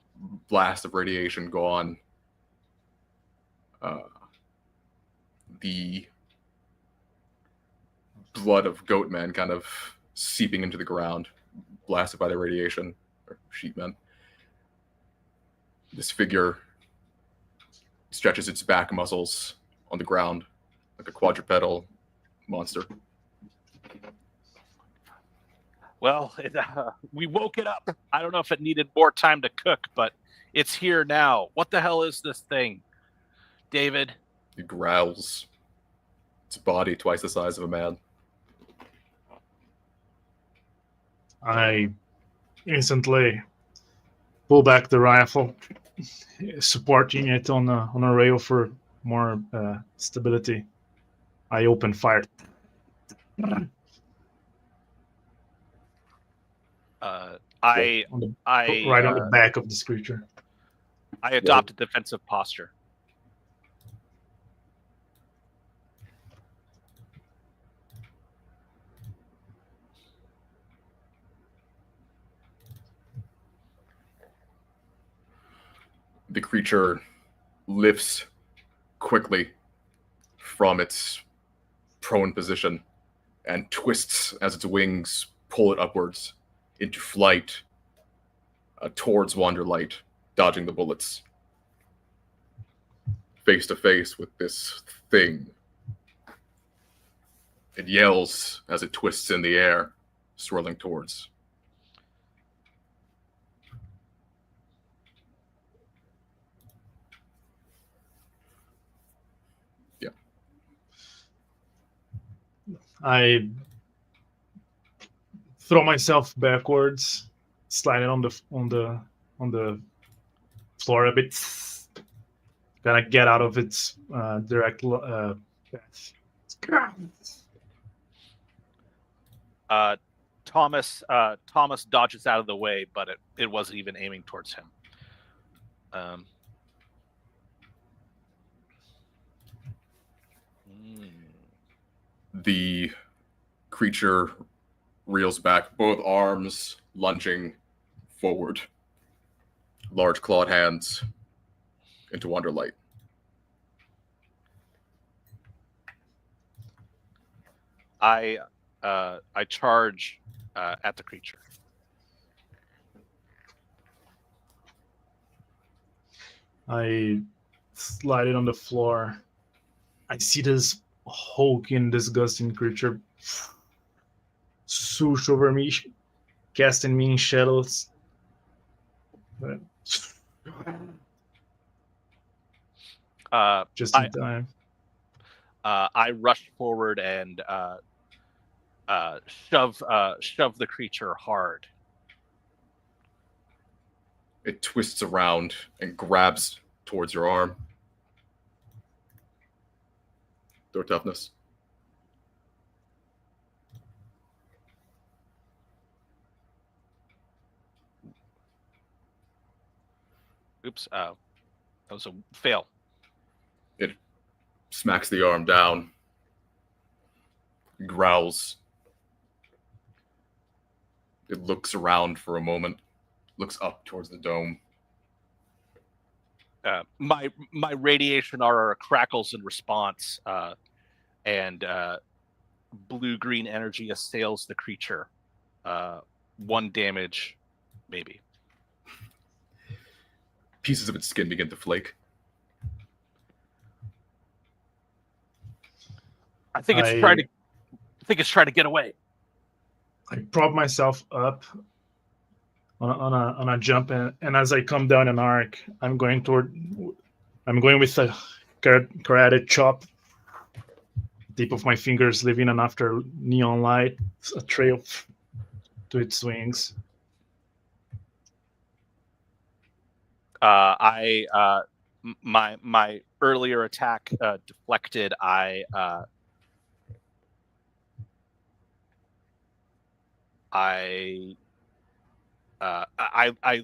A: blast of radiation go on. The blood of Goatman kind of seeping into the ground, blasted by the radiation, or Sheepman. This figure stretches its back muscles on the ground like a quadrupedal monster.
B: Well, we woke it up. I don't know if it needed more time to cook, but it's here now. What the hell is this thing, David?
A: It growls. Its body twice the size of a man.
C: I instantly pull back the rifle, supporting it on a rail for more stability. I open fire.
B: Right
C: on the back of this creature.
B: I adopt a defensive posture.
A: The creature lifts quickly from its prone position and twists as its wings pull it upwards into flight towards Wanderlight, dodging the bullets. Face to face with this thing. It yells as it twists in the air, swirling towards. Yeah.
C: I throw myself backwards, sliding on the floor a bit, gonna get out of its direct path.
B: Thomas dodges out of the way, but it wasn't even aiming towards him.
A: The creature reels back, both arms lunging forward, large clawed hands into Wanderlight.
B: I charge at the creature.
C: I slide it on the floor. I see this hulking, disgusting creature swoosh over me, casting me in shadows. Just in time.
B: I rush forward and shove the creature hard.
A: It twists around and grabs towards your arm. Throw toughness.
B: Oops. That was a fail.
A: It smacks the arm down, growls. It looks around for a moment, looks up towards the dome.
B: My radiation aura crackles in response, and blue-green energy assails the creature. 1 damage, maybe.
A: Pieces of its skin begin to flake.
B: I think it's trying to get away.
C: I prop myself up on a jump, and as I come down an arc, I'm going with a karate chop. Tip of my fingers leaving an after neon light, a trail to its wings.
B: My earlier attack deflected. I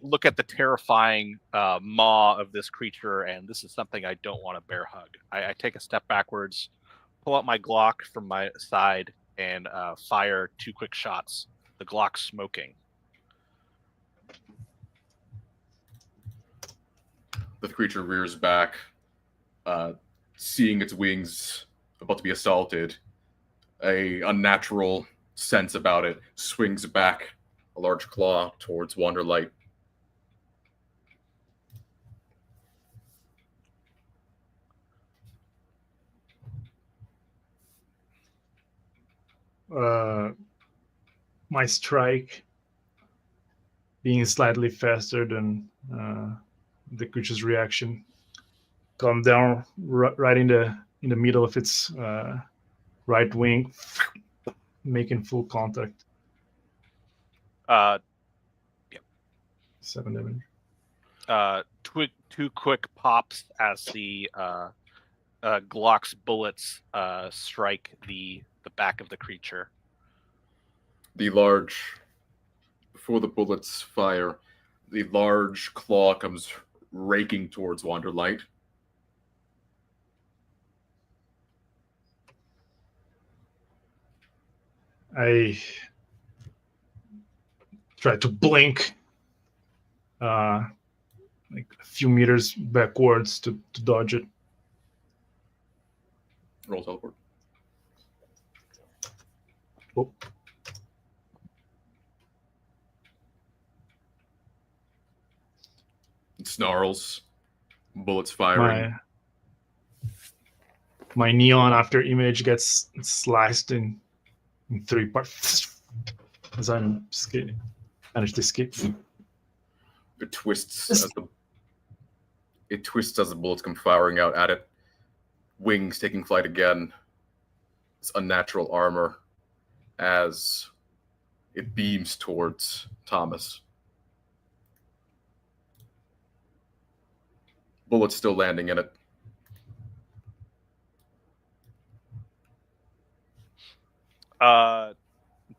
B: look at the terrifying maw of this creature, and this is something I don't want to bear hug. I take a step backwards, pull out my Glock from my side, and fire 2 quick shots. The Glock smoking.
A: The creature rears back, seeing its wings about to be assaulted. A unnatural sense about it swings back a large claw towards Wanderlight.
C: My strike being slightly faster than the creature's reaction, come down right in the middle of its right wing, making full contact. 7 damage.
B: Two quick pops as the Glock's bullets strike the back of the creature.
A: Before the bullets fire, the large claw comes raking towards Wanderlight.
C: I try to blink like a few meters backwards to dodge it.
A: Roll teleport.
C: Oh.
A: It snarls, bullets firing.
C: My neon after image gets sliced in 3 parts as I'm managed to escape.
A: It twists as the bullets come firing out at it. Wings taking flight again. It's unnatural armor as it beams towards Thomas. Bullets still landing in it.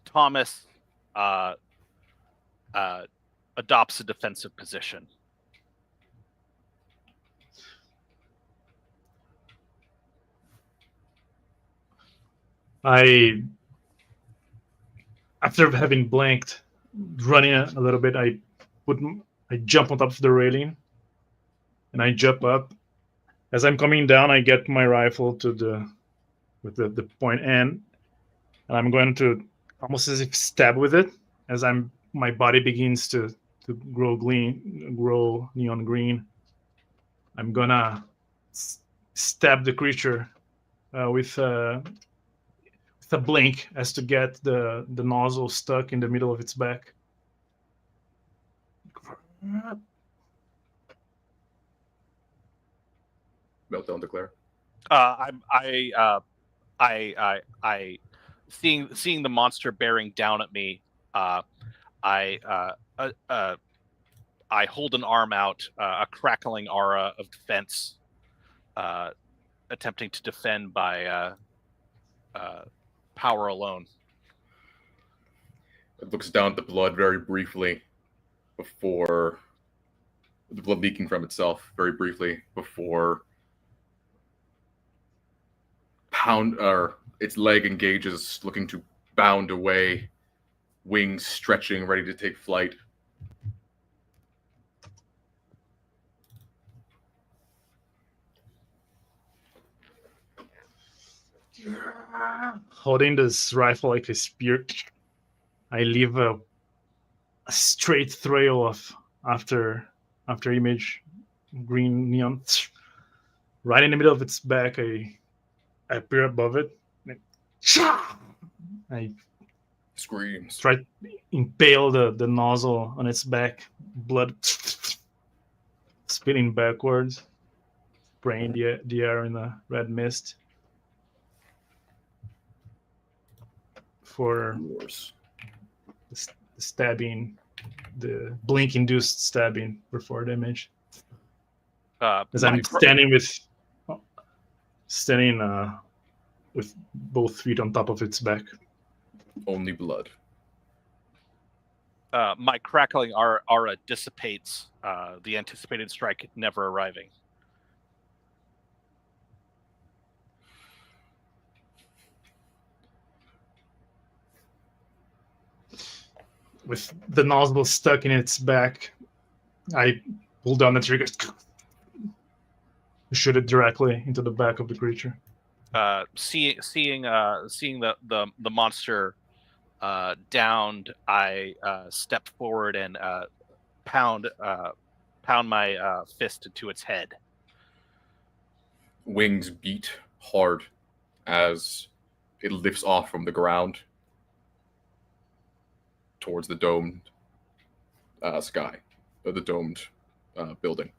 B: Thomas adopts a defensive position.
C: After having blanked, running a little bit, I jump on top of the railing, and I jump up. As I'm coming down, I get my rifle with the point end, and I'm going to almost as if stab with it as my body begins to grow neon green. I'm gonna stab the creature with a blink as to get the nozzle stuck in the middle of its back.
A: Meltdown declare.
B: I seeing the monster bearing down at me, I hold an arm out, a crackling aura of defense, attempting to defend by power alone.
A: It looks down at the blood very briefly before the blood leaking from itself very briefly before its leg engages, looking to bound away, wings stretching, ready to take flight.
C: Holding this rifle like a spear, I leave a straight trail of after image green neon right in the middle of its back. I appear above it. I
A: Screams.
C: try to impale the nozzle on its back, blood spinning backwards, spraying the air in a red mist. For the stabbing, the blink-induced stabbing before damage. As I'm standing with both feet on top of its back.
A: Only blood.
B: My crackling aura dissipates, the anticipated strike never arriving.
C: With the nozzle stuck in its back, I pull down the trigger, shoot it directly into the back of the creature.
B: Seeing the monster downed, I step forward and pound my fist into its head.
A: Wings beat hard as it lifts off from the ground towards the domed sky, or the domed building.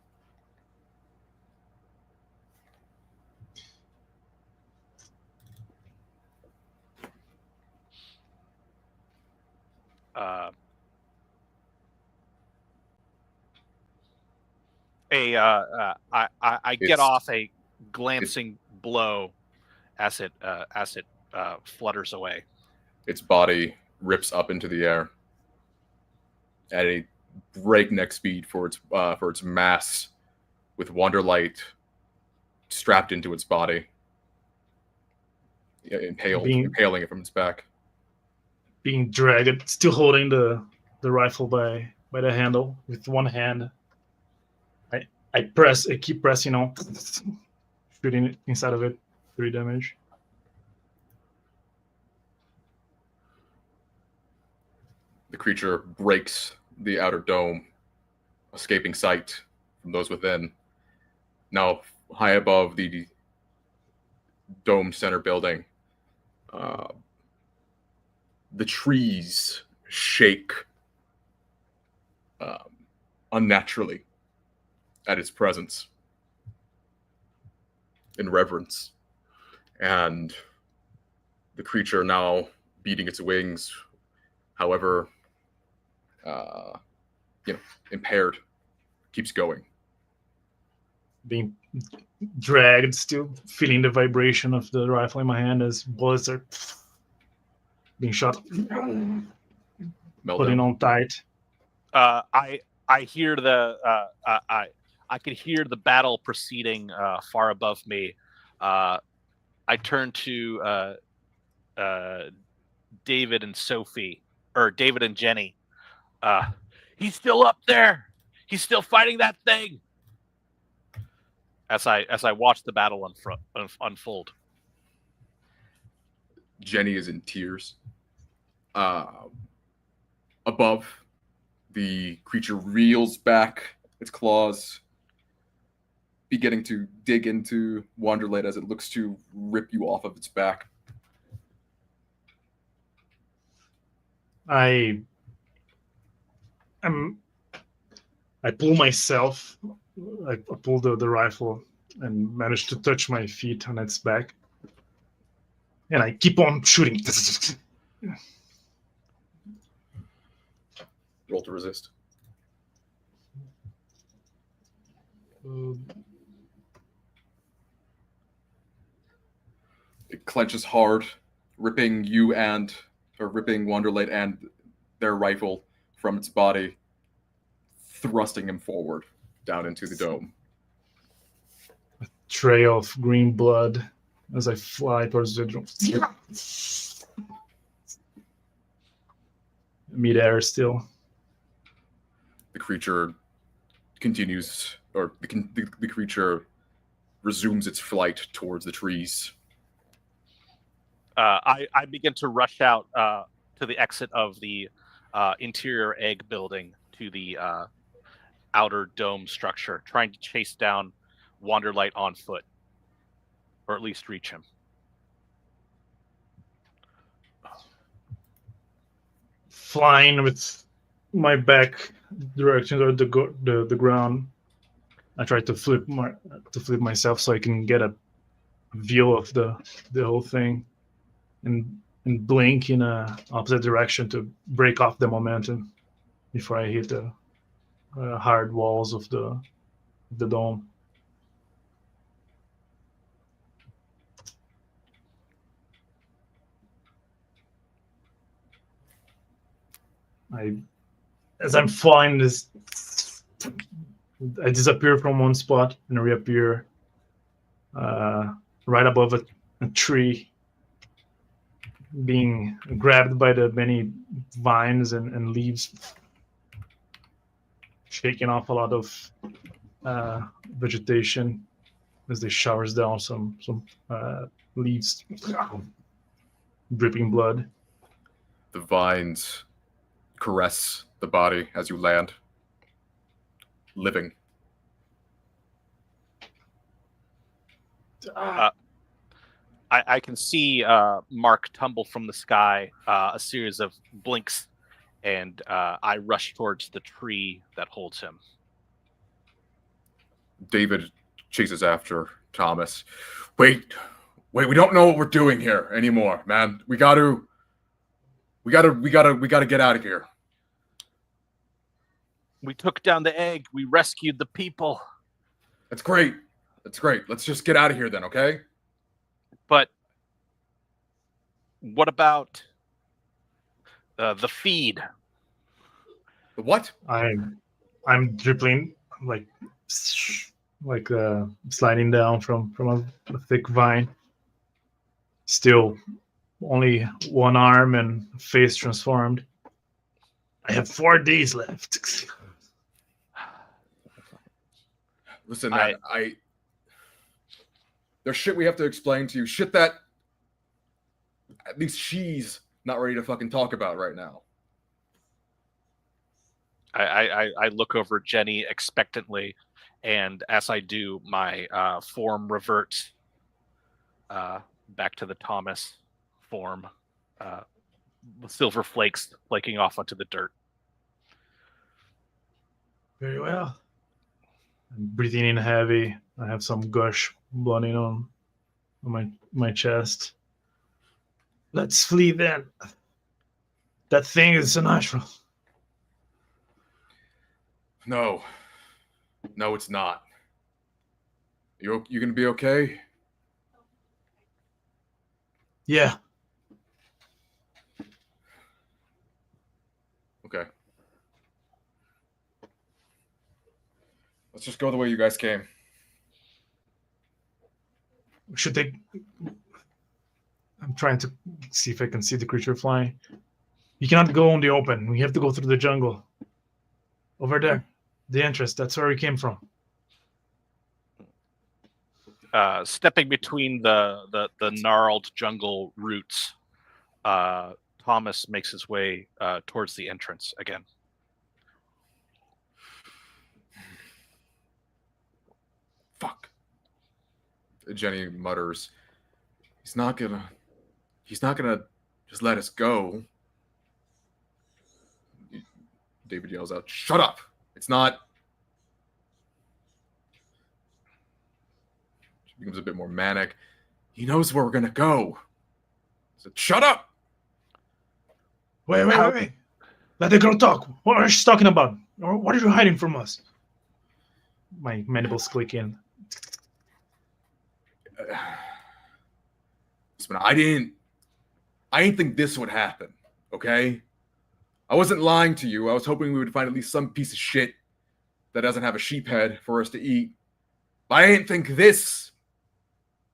B: I get off a glancing blow as it flutters away.
A: Its body rips up into the air at a breakneck speed for its mass, with Wanderlight strapped into its body, impaling it from its back.
C: Being dragged, still holding the rifle by the handle with one hand. I keep pressing on, shooting it inside of it, 3 damage.
A: The creature breaks the outer dome, escaping sight from those within. Now, high above the domed center building, the trees shake unnaturally at its presence, in reverence. And the creature, now beating its wings, however impaired, keeps going.
C: Being dragged, still feeling the vibration of the rifle in my hand as bullets are being shot. Putting on tight.
B: I hear I could hear the battle proceeding far above me. I turn to David and Sophie, or David and Jenny. He's still up there. He's still fighting that thing. As I watch the battle unfold.
A: Jenny is in tears. Above, the creature reels back its claws, beginning to dig into Wanderlight as it looks to rip you off of its back.
C: I pull myself. I pull the rifle and manage to touch my feet on its back, and I keep on shooting.
A: Roll to resist. It clenches hard, ripping Wanderlight and their rifle from its body, thrusting him forward down into the dome.
C: A trail of green blood as I fly towards the dome. Mid-air still.
A: The creature continues, or the creature resumes its flight towards the trees.
B: I begin to rush out to the exit of the interior egg building to the outer dome structure, trying to chase down Wanderlight on foot, or at least reach him.
C: Flying with my back direction toward the ground, I try to flip myself so I can get a view of the whole thing, and blink in a opposite direction to break off the momentum before I hit the hard walls of the dome. As I'm flying, I disappear from one spot and reappear right above a tree, being grabbed by the many vines and leaves, shaking off a lot of vegetation. as they showers down some leaves, dripping blood.
A: The vines caress the body as you land, living.
B: I can see Mark tumble from the sky, a series of blinks, and I rush towards the tree that holds him.
A: David chases after Thomas. Wait, we don't know what we're doing here anymore, man. We gotta get out of here.
B: We took down the egg. We rescued the people.
A: That's great. Let's just get out of here then, okay?
B: But what about the feed?
A: The what?
C: I'm dribbling like sliding down from a thick vine. Still only one arm and face transformed. I have 4 days left.
A: Listen, man, there's shit we have to explain to you. Shit that at least she's not ready to fucking talk about right now.
B: I look over Jenny expectantly, and as I do, my form reverts back to the Thomas form. Silver flakes flaking off onto the dirt.
C: Very well. I'm breathing in heavy. I have some gush blooding on my chest. Let's flee then. That thing is unnatural.
A: No, it's not. You gonna be okay?
C: Yeah.
A: Okay. Let's just go the way you guys came.
C: Should they? I'm trying to see if I can see the creature flying. You cannot go in the open. We have to go through the jungle. Over there. The entrance. That's where we came from.
B: Stepping between the gnarled jungle roots, Thomas makes his way towards the entrance again.
A: Fuck. Jenny mutters, He's not gonna just let us go. David yells out, shut up! It's not. She becomes a bit more manic. He knows where we're gonna go. So shut up!
C: Wait. Let the girl talk. What are she talking about? Or what are you hiding from us? My mandibles click in.
A: Listen, I didn't think this would happen, okay? I wasn't lying to you. I was hoping we would find at least some piece of shit that doesn't have a sheep head for us to eat. But I didn't think this.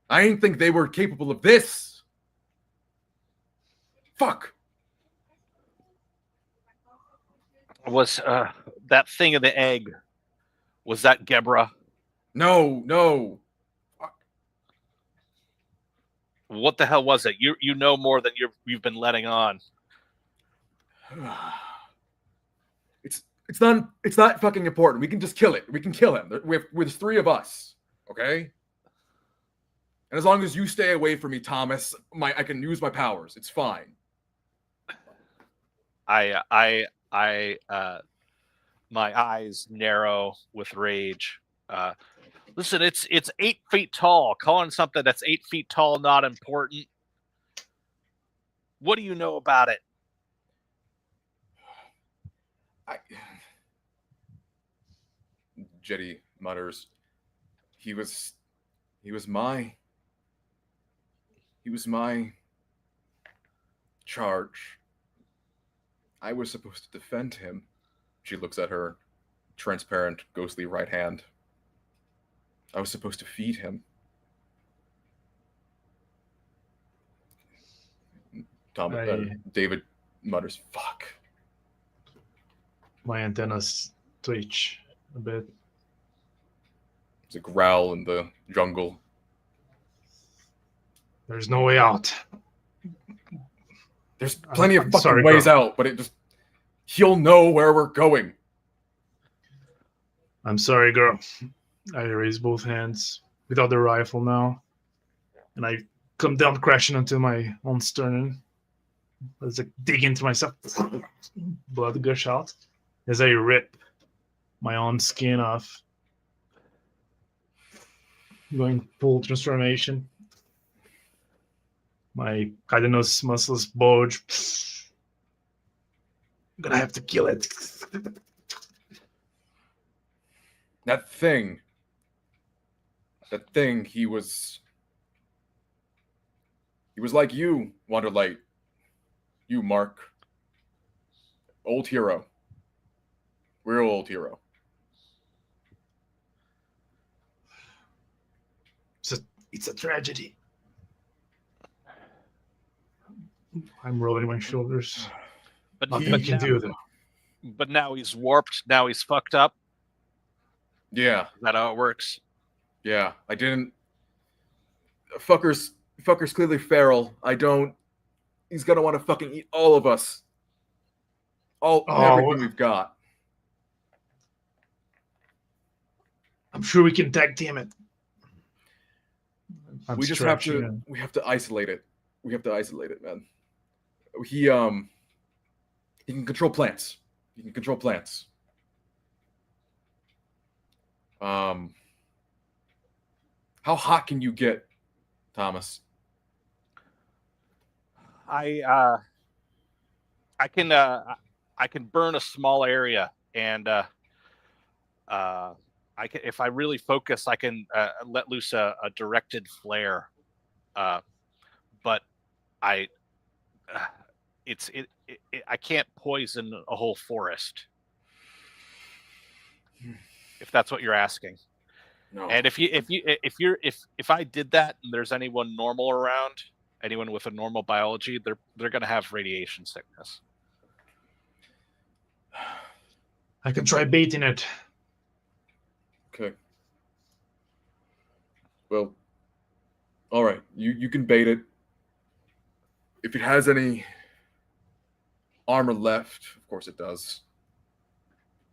A: I didn't think they were capable of this. Fuck.
B: Was that thing in the egg, was that Gebra?
A: No. Fuck.
B: What the hell was it? You know more than you've been letting on.
A: It's not fucking important. We can just kill it. We can kill him. There's 3 of us, okay? And as long as you stay away from me, Thomas, I can use my powers. It's fine.
B: My eyes narrow with rage. Listen, it's 8 feet tall. Calling something that's 8 feet tall not important. What do you know about it?
A: Jetty mutters, he was my charge. I was supposed to defend him. She looks at her transparent, ghostly right hand. I was supposed to feed him. David mutters, fuck.
C: My antennas twitch a bit.
A: There's a growl in the jungle.
C: There's no way out.
A: There's plenty of fucking
C: sorry,
A: ways
C: girl.
A: out, but he'll know where we're going.
C: I'm sorry, girl. I raise both hands without the rifle now, and I come down crashing onto my own sternum. As I dig into myself, blood gush out as I rip my own skin off, going full transformation. My chitinous muscles bulge. I'm gonna have to kill it.
A: That thing, he was like you, Wonderlight. You, Mark. Old hero. Real old hero.
C: It's a tragedy. I'm rolling my shoulders.
B: But
C: Nothing you can do, though.
B: But now he's warped. Now he's fucked up.
A: Yeah.
B: Is that how it works?
A: Yeah. I didn't. Fucker's clearly feral. He's gonna want to fucking eat all of us. Everything we've got.
C: I'm sure we can tag team it.
A: We have to isolate it. We have to isolate it, man. He can control plants. How hot can you get, Thomas?
B: I can burn a small area, and if I really focus, I can let loose a directed flare. But I can't poison a whole forest. If that's what you're asking.
A: No.
B: And if I did that and there's anyone normal around, anyone with a normal biology, they're going to have radiation sickness.
C: I can try baiting it.
A: Okay. Well, all right. You can bait it. If it has any armor left, of course it does.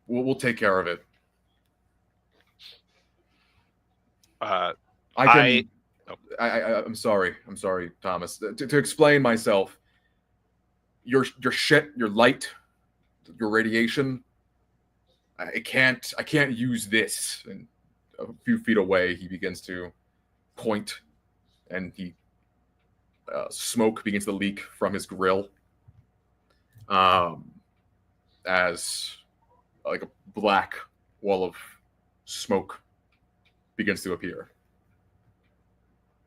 A: We'll take care of it. I'm sorry, Thomas. To explain myself, your shit, your light, your radiation. I can't use this. And a few feet away, he begins to point, and smoke begins to leak from his grill. As like a black wall of smoke begins to appear.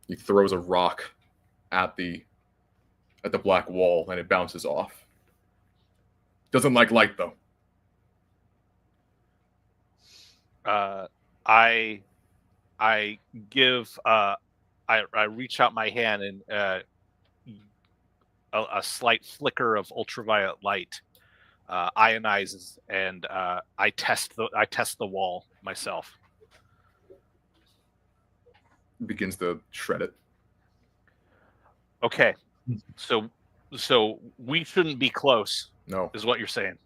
A: He throws a rock at the black wall, and it bounces off. Doesn't like light, though.
B: I reach out my hand, and a slight flicker of ultraviolet light ionizes, and I test the wall myself.
A: Begins to shred it.
B: Okay, so we shouldn't be close.
A: No,
B: is what you're saying.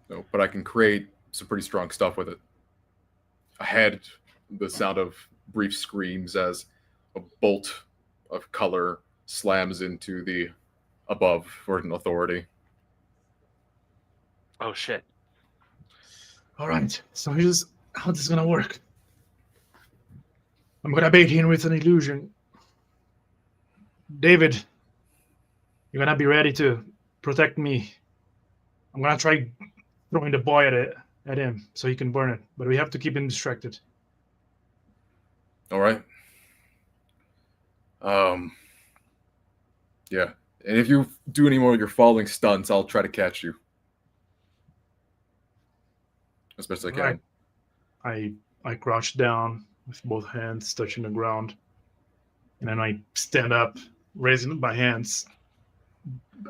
A: No, but I can create some pretty strong stuff with it. Ahead, the sound of brief screams as a bolt of color slams into the above for an authority.
B: Oh shit!
C: All right, so here's how this is gonna work. I'm gonna bait him with an illusion. David, you're gonna be ready to protect me. I'm gonna try throwing the boy at him so he can burn it, but we have to keep him distracted.
A: All right. Yeah. And if you do any more of your falling stunts, I'll try to catch you. As best I can.
C: Right. I crouch down with both hands touching the ground. And then I stand up, raising my hands.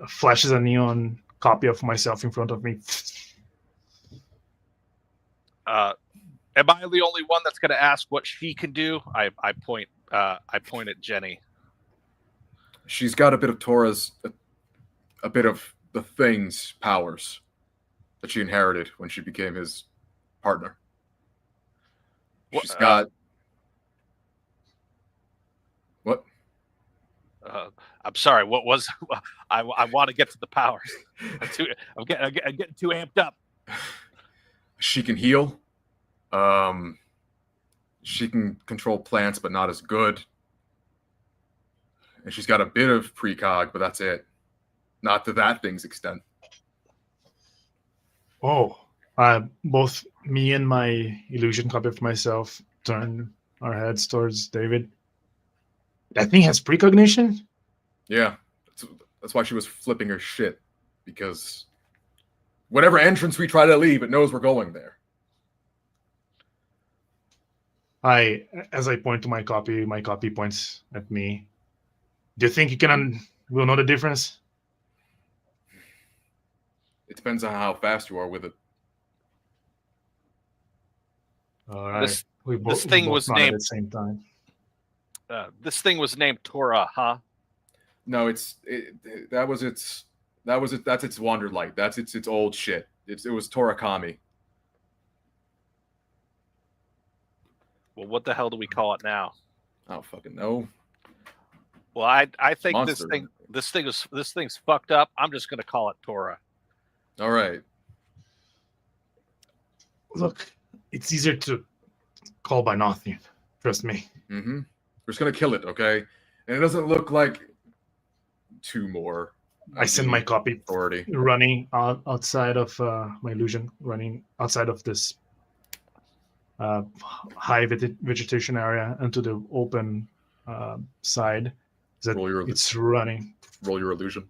C: Flashes a neon copy of myself in front of me.
B: Am I the only one that's going to ask what she can do? I point at Jenny.
A: She's got a bit of Tora's, a bit of the Thing's powers that she inherited when she became his partner. She's got what?
B: I'm sorry. What was? I want to get to the powers. I'm getting too amped up.
A: She can heal. She can control plants, but not as good. And she's got a bit of precog, but that's it. Not to that Thing's extent.
C: Oh, both me and my illusion copy of myself turn our heads towards David. That thing has precognition?
A: Yeah, that's why she was flipping her shit. Because whatever entrance we try to leave, it knows we're going there.
C: As I point to my copy points at me. Do you think you will know the difference?
A: It depends on how fast you are with it.
C: All right.
B: This thing was named
C: at the same time.
B: This thing was named Tora, huh?
A: No, that's its wander light. That's its old shit. It was Torakami.
B: Well, what the hell do we call it now?
A: I don't fucking know.
B: Well, I think
A: Monster.
B: this thing's fucked up. I'm just gonna call it Tora.
A: All right.
C: Look, it's easier to call by nothing. Trust me.
A: Mm-hmm. We're just gonna kill it, okay? And it doesn't look like two more.
C: I send my copy
A: authority
C: running outside of my illusion, running outside of this high vegetation area into the open side. It's running.
A: Roll your illusion.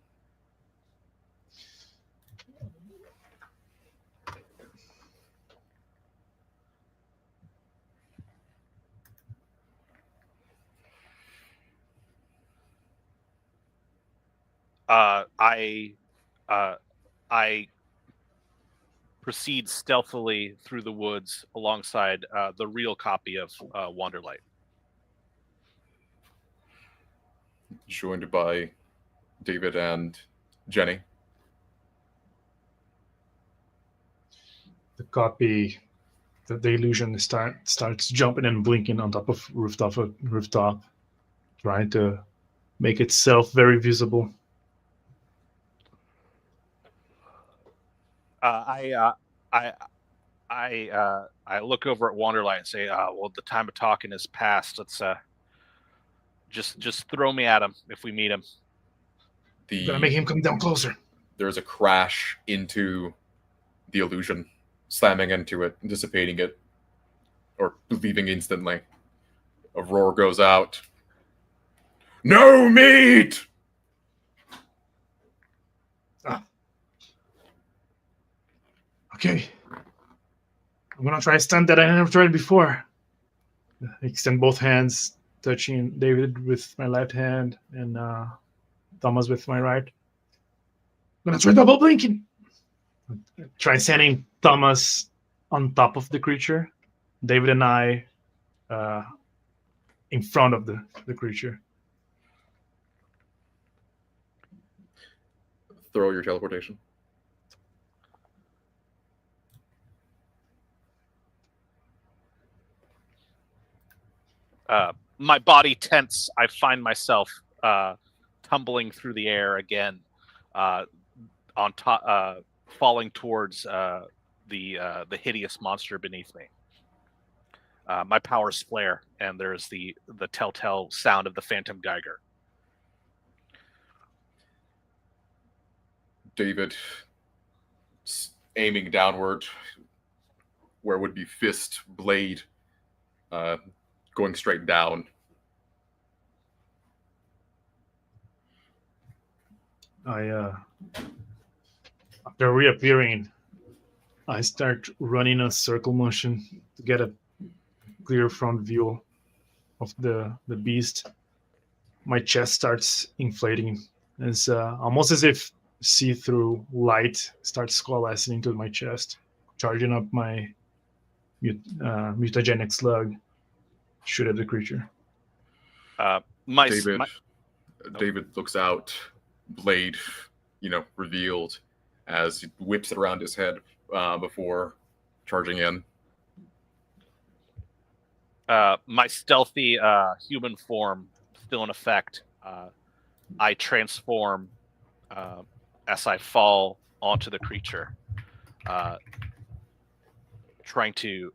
B: I proceed stealthily through the woods alongside the real copy of Wanderlight.
A: Joined by David and Jenny.
C: The copy, the illusion starts jumping and blinking on top of rooftop, trying to make itself very visible.
B: I look over at Wanderlight and say, "Well, the time of talking is past. Let's just throw me at him if we meet him."
C: Gonna make him come down closer.
A: There's a crash into the illusion, slamming into it, dissipating it, or leaving instantly. A roar goes out. No meat!
C: Okay. I'm gonna try a stunt that I never tried before. I extend both hands, touching David with my left hand and Thomas with my right. I'm gonna try double blinking. Try sending Thomas on top of the creature, David and I in front of the creature.
A: Throw your teleportation.
B: My body tense. I find myself tumbling through the air again, on top, falling towards the hideous monster beneath me. My powers flare, and there's the telltale sound of the Phantom Geiger.
A: David aiming downward, where would be fist, blade, going straight down.
C: After reappearing, I start running a circle motion to get a clear front view of the beast. My chest starts inflating. It's almost as if see-through light starts coalescing into my chest, charging up my mutagenic slug shoot at the creature.
A: David looks out, blade, revealed as he whips it around his head before charging in.
B: My stealthy human form still in effect. I transform as I fall onto the creature, trying to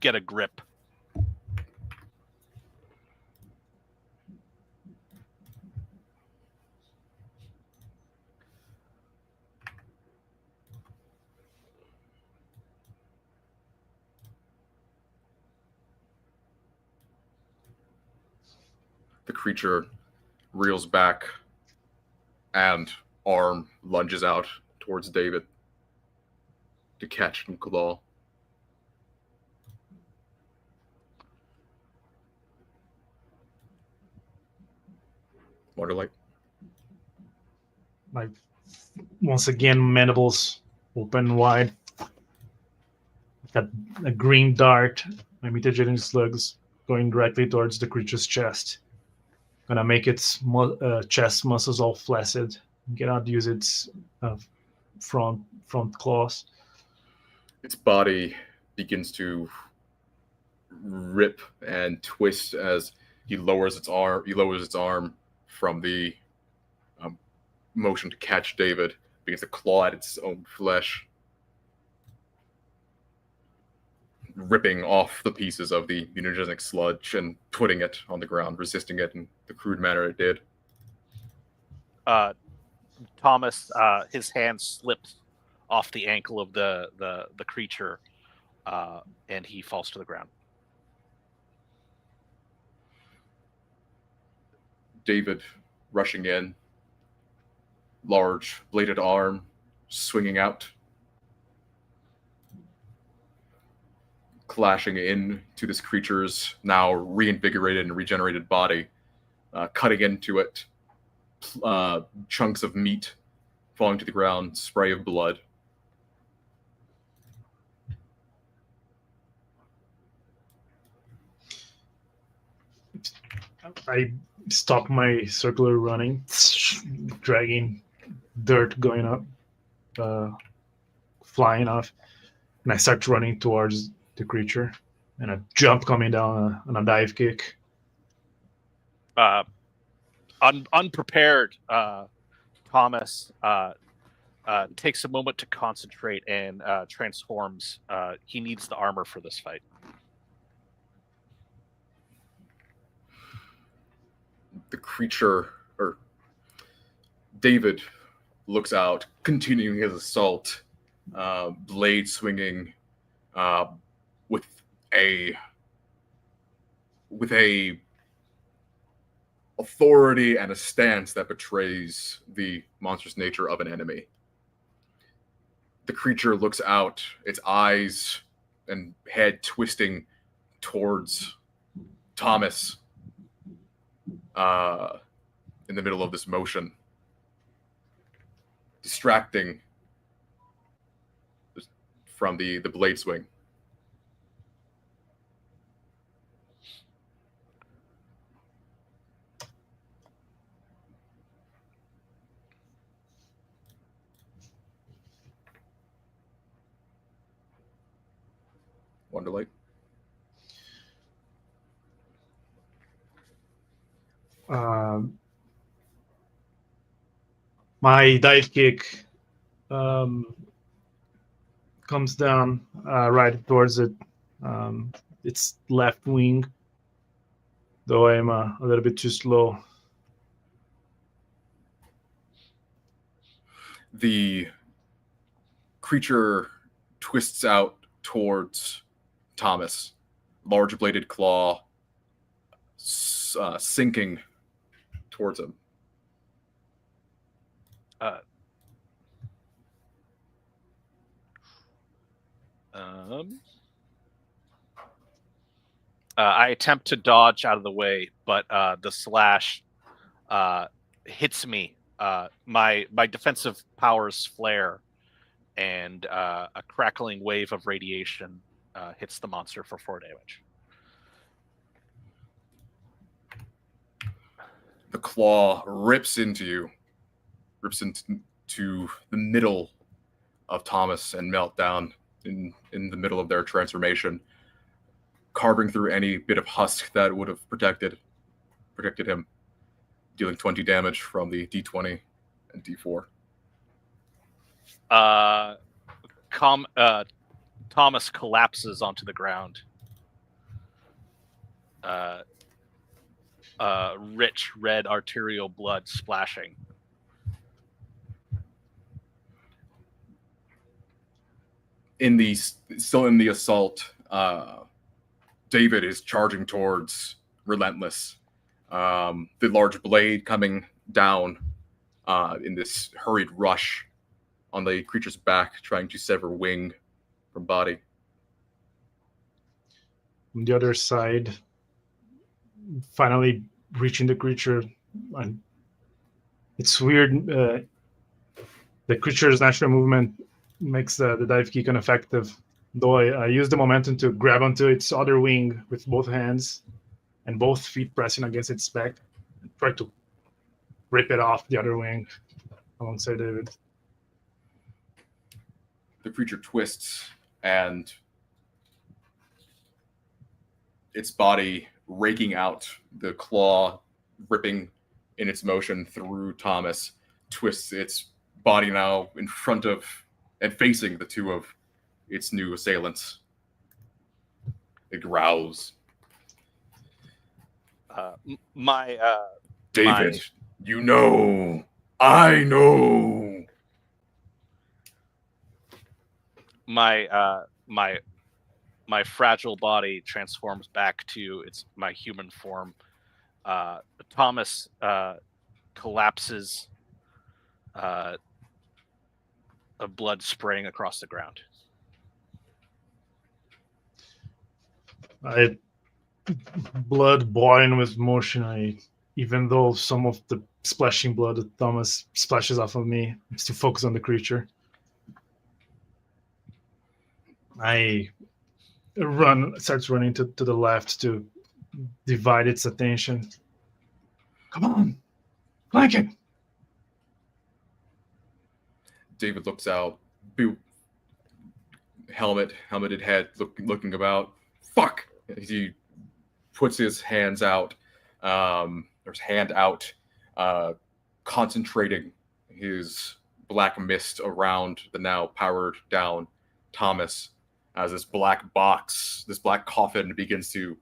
B: get a grip.
A: The creature reels back and arm lunges out towards David to catch and claw. Wonderlight.
C: Like, once again, mandibles open wide. Got a green dart. My mutagenic slugs going directly towards the creature's chest. Gonna make its chest muscles all flaccid. Cannot use its front claws.
A: Its body begins to rip and twist as he lowers its arm from the motion to catch David, begins to claw at its own flesh, ripping off the pieces of the mutagenic sludge and putting it on the ground, resisting it in the crude manner it did.
B: Thomas, his hand slips off the ankle of the creature, and he falls to the ground.
A: David rushing in, large bladed arm swinging out, clashing into this creature's now reinvigorated and regenerated body, cutting into it, chunks of meat falling to the ground, spray of blood.
C: I stop my circular running, dragging dirt going up, flying off, and I start running towards the creature, and a jump coming down on a dive kick.
B: Unprepared, Thomas takes a moment to concentrate and transforms. He needs the armor for this fight.
A: The creature, or David, looks out, continuing his assault, blade swinging, with a authority and a stance that betrays the monstrous nature of an enemy. The creature looks out, its eyes and head twisting towards Thomas in the middle of this motion, distracting from the blade swing. Wonderlight.
C: My dive kick comes down right towards its left wing, though I'm a little bit too slow.
A: The creature twists out towards Thomas, large bladed claw sinking towards him.
B: I attempt to dodge out of the way, but the slash hits me. My defensive powers flare, and a crackling wave of radiation hits the monster for 4 damage.
A: The claw rips into the middle of Thomas and Meltdown in the middle of their transformation, carving through any bit of husk that would have protected him, dealing 20 damage from the D20 and D4.
B: Thomas collapses onto the ground. Rich red arterial blood splashing.
A: Still in the assault, David is charging towards Relentless. The large blade coming down in this hurried rush on the creature's back, trying to sever wing from body.
C: On the other side, finally reaching the creature. And it's weird. The creature's natural movement makes the dive kick ineffective. Though I use the momentum to grab onto its other wing with both hands and both feet pressing against its back. And try to rip it off the other wing alongside David.
A: The creature twists and its body raking out, the claw ripping in its motion through Thomas, twists its body now in front of and facing the two of its new assailants. It growls. David, you know, I know.
B: My fragile body transforms back to my human form. Thomas collapses, of blood spraying across the ground.
C: Blood boiling with motion. Even though some of the splashing blood that Thomas splashes off of me, I'm still focused on the creature. I starts running to the left to divide its attention. Come on, flank it.
A: David looks out, boop, helmeted head, looking about. Fuck! He puts his hands out, concentrating his black mist around the now powered down Thomas as this black box, this black coffin begins to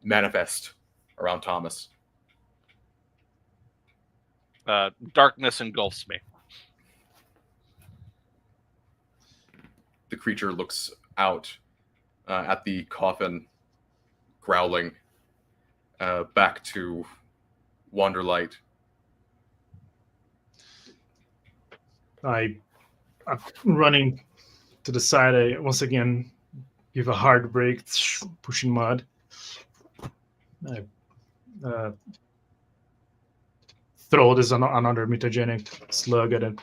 A: manifest around Thomas.
B: Darkness engulfs me.
A: The creature looks out at the coffin, growling, back to Wanderlight.
C: I'm running to the side. I once again give a hard break, pushing mud. I throw this another mutagenic slug at it,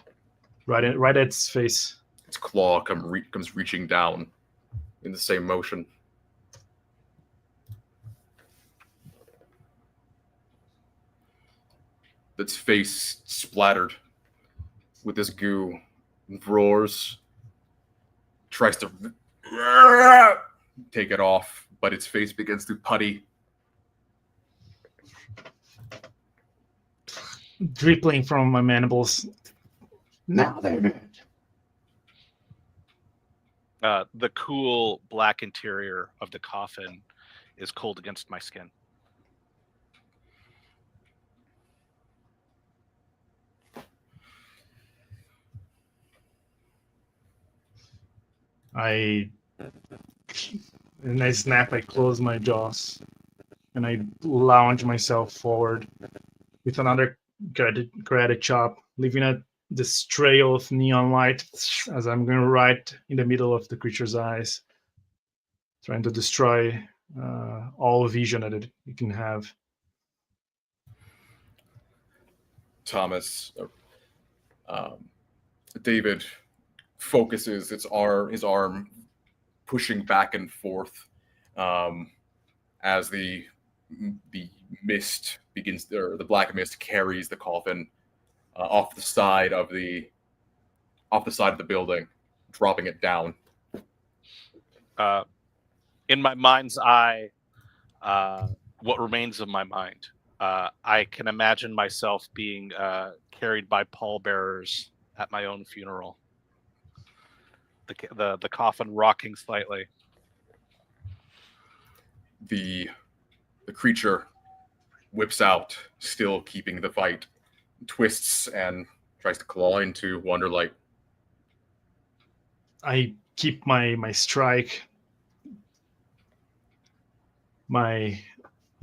C: right at its face.
A: Its claw comes reaching down in the same motion. Its face splattered with this goo, roars, tries to take it off, but its face begins to putty.
C: Dripping from my mandibles. Now they're dead.
B: The cool black interior of the coffin is cold against my skin.
C: I snap, I close my jaws, and I lounge myself forward with another karate chop, leaving this trail of neon light as I'm going right in the middle of the creature's eyes, trying to destroy all vision that it can have.
A: Thomas, David focuses his arm pushing back and forth as the mist begins, or the black mist carries the coffin off the side of the building, dropping it down.
B: In my mind's eye, what remains of my mind, I can imagine myself being carried by pallbearers at my own funeral. The coffin rocking slightly.
A: The creature whips out, still keeping the fight, twists and tries to claw into Wonderlight.
C: I keep my strike, my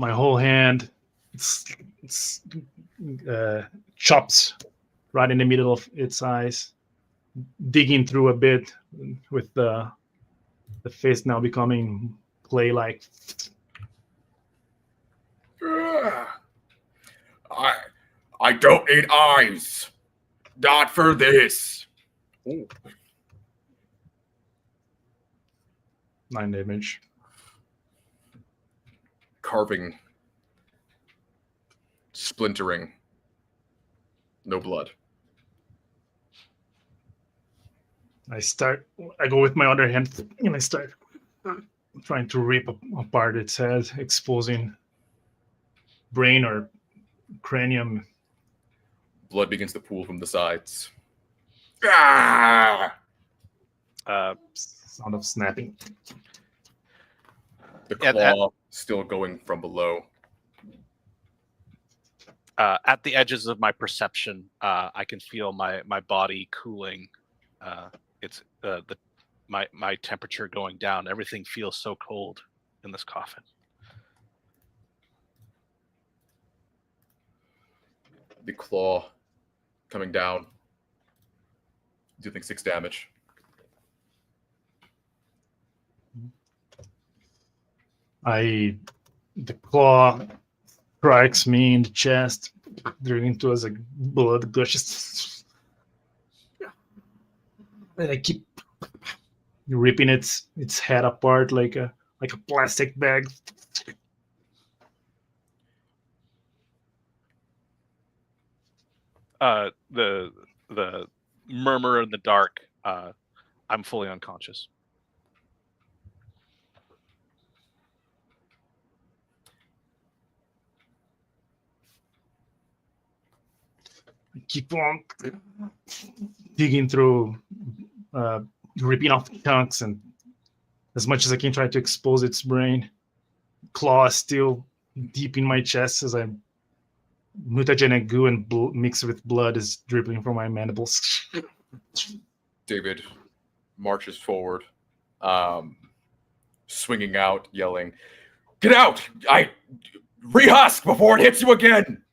C: whole hand. It's chops right in the middle of its eyes, digging through a bit, with the face now becoming clay-like.
A: I don't need eyes. Not for this. Ooh.
C: 9 damage.
A: Carving. Splintering. No blood.
C: I go with my other hand and I start trying to rip apart its head, exposing brain or cranium.
A: Blood begins to pool from the sides. Ah!
C: Sound of snapping.
A: The claw still going from below.
B: At the edges of my perception, I can feel my body cooling. It's my temperature going down. Everything feels so cold in this coffin.
A: The claw coming down, dealing 6 damage.
C: The claw strikes me in the chest, drilling into as blood gushes. And I keep ripping its head apart like a plastic bag.
B: The murmur in the dark. I'm fully unconscious.
C: I keep on digging through, ripping off chunks, and as much as I can try to expose its brain. Claw is still deep in my chest as I'm mutagenic goo and mixed with blood is dripping from my mandibles.
A: David marches forward, swinging out, yelling, "Get out! I rehusk before it hits you again!"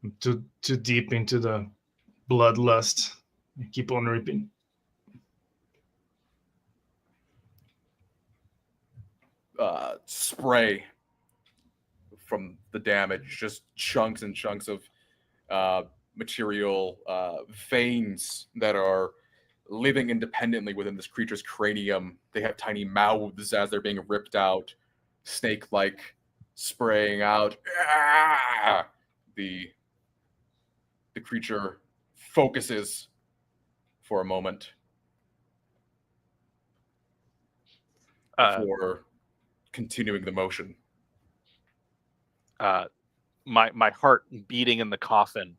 C: I'm too deep into the bloodlust. I keep on ripping.
A: Spray from the damage, just chunks and chunks of material, veins that are living independently within this creature's cranium. They have tiny mouths as they're being ripped out, snake-like, spraying out. The creature focuses for a moment before continuing the motion.
B: My heart beating in the coffin.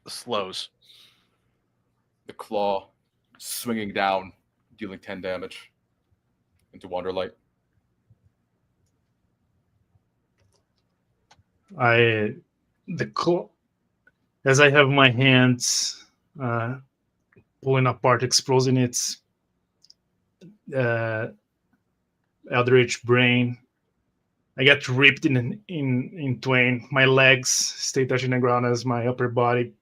B: Slows.
A: The claw swinging down, dealing 10 damage into Wanderlight.
C: As I have my hands pulling apart, exposing its eldritch brain, I get ripped in twain. My legs stay touching the ground as my upper body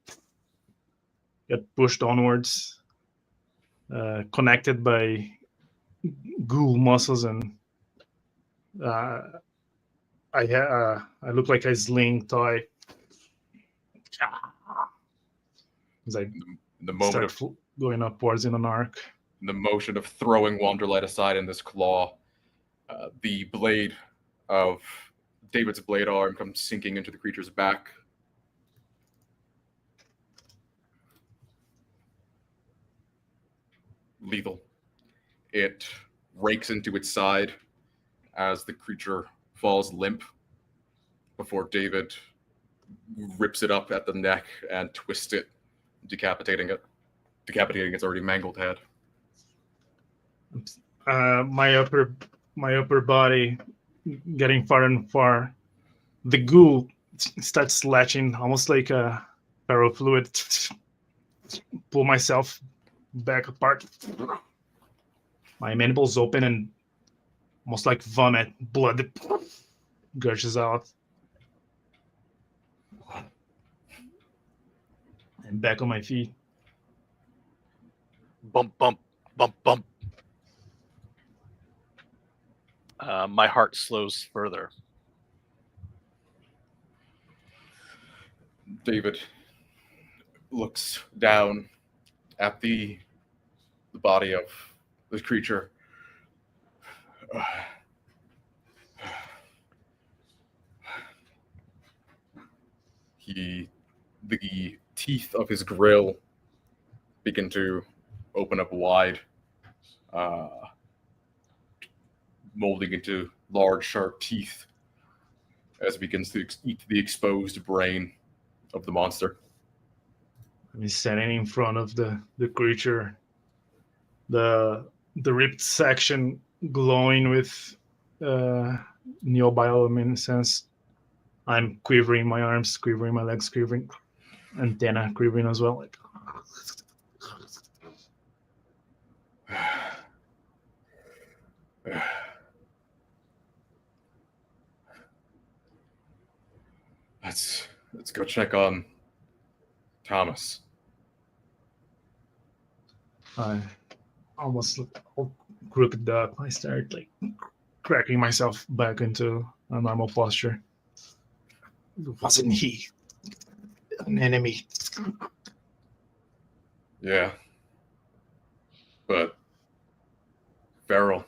C: get pushed onwards, connected by ghoul muscles and I look like a sling toy. As I
A: The moment
C: start
A: of
C: going upwards in an arc.
A: the motion of throwing Wanderlight aside in this claw, the blade of David's blade arm comes sinking into the creature's back. Lethal. It rakes into its side as the creature falls limp before David rips it up at the neck and twists it, decapitating its already mangled head.
C: My upper body getting far and far. The goo starts latching, almost like a ferrofluid. Pull myself back apart. My mandibles open and almost like vomit, blood gushes out. I'm back on my feet.
B: Bump, bump, bump, bump. My heart slows further.
A: David looks down at the body of this creature. The teeth of his grill begin to open up wide, molding into large, sharp teeth as it begins to eat the exposed brain of the monster.
C: I'm standing in front of the creature, the ripped section glowing with neobioluminescence. I'm quivering, my arms quivering, my legs quivering, antenna quivering as well. Like,
A: let's go check on Thomas.
C: I almost look all crooked up. I start like cracking myself back into a normal posture. Wasn't he an enemy?
A: Yeah. But feral.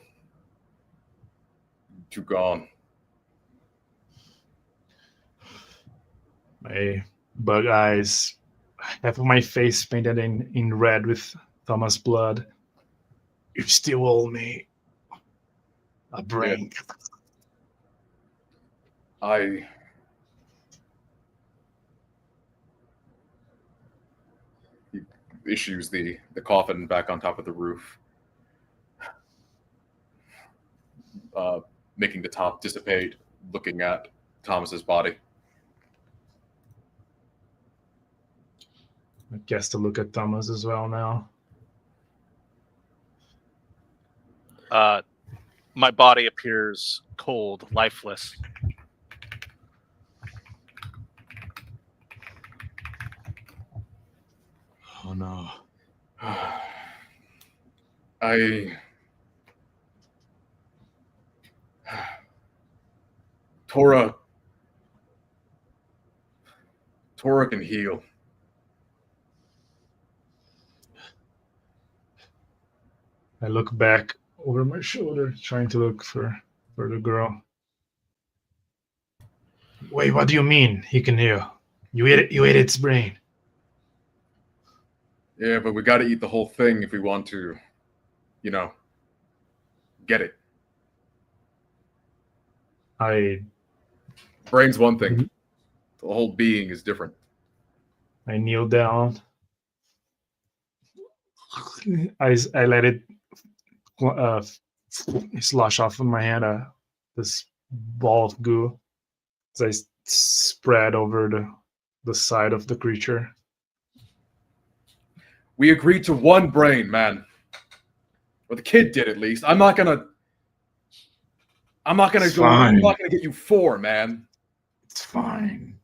A: Too gone.
C: My bug eyes, half of my face painted in red with Thomas blood. You still owe me a brain.
A: Yeah. He issues the coffin back on top of the roof, making the top dissipate, looking at Thomas's body.
C: I guess to look at Thomas as well now.
B: My body appears cold, lifeless.
C: Oh no.
A: Tora can heal.
C: I look back over my shoulder, trying to look for the girl. Wait, what do you mean he can heal? You ate its brain.
A: Yeah, but we got to eat the whole thing if we want to, get it. Brain's one thing. The whole being is different.
C: I kneel down. I let it slosh off of my hand, this ball of goo, as I spread over the side of the creature.
A: We agreed to one brain, man. Or the kid did, at least. I'm not gonna get you 4, man.
C: It's fine.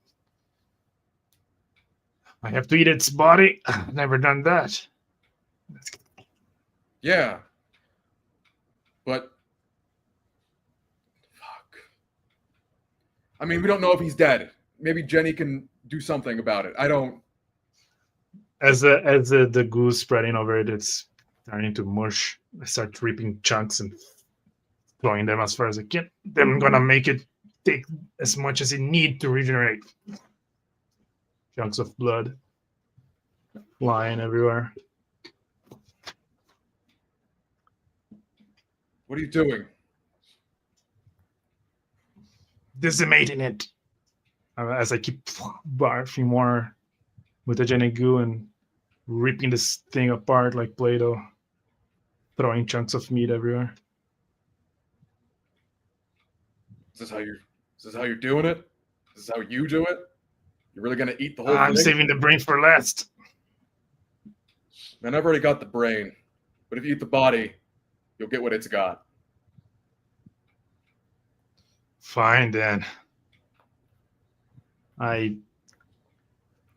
C: I have to eat its body. I've never done that.
A: Yeah. But fuck. I mean, we don't know if he's dead. Maybe Jenny can do something about it. I don't.
C: As the goo spreading over it, it's turning to mush. I start ripping chunks and throwing them as far as I can. Then I'm gonna make it take as much as it need to regenerate. Chunks of blood flying everywhere.
A: What are you doing?
C: Decimating it. As I keep barfing more mutagenic goo and ripping this thing apart like Play-Doh, throwing chunks of meat everywhere.
A: Is this how you're doing it? Is this how you do it? You're really gonna eat the whole
C: I'm
A: thing?
C: saving the brain for last.
A: Man, I've already got the brain. But if you eat the body, you'll get what it's got.
C: Fine then. I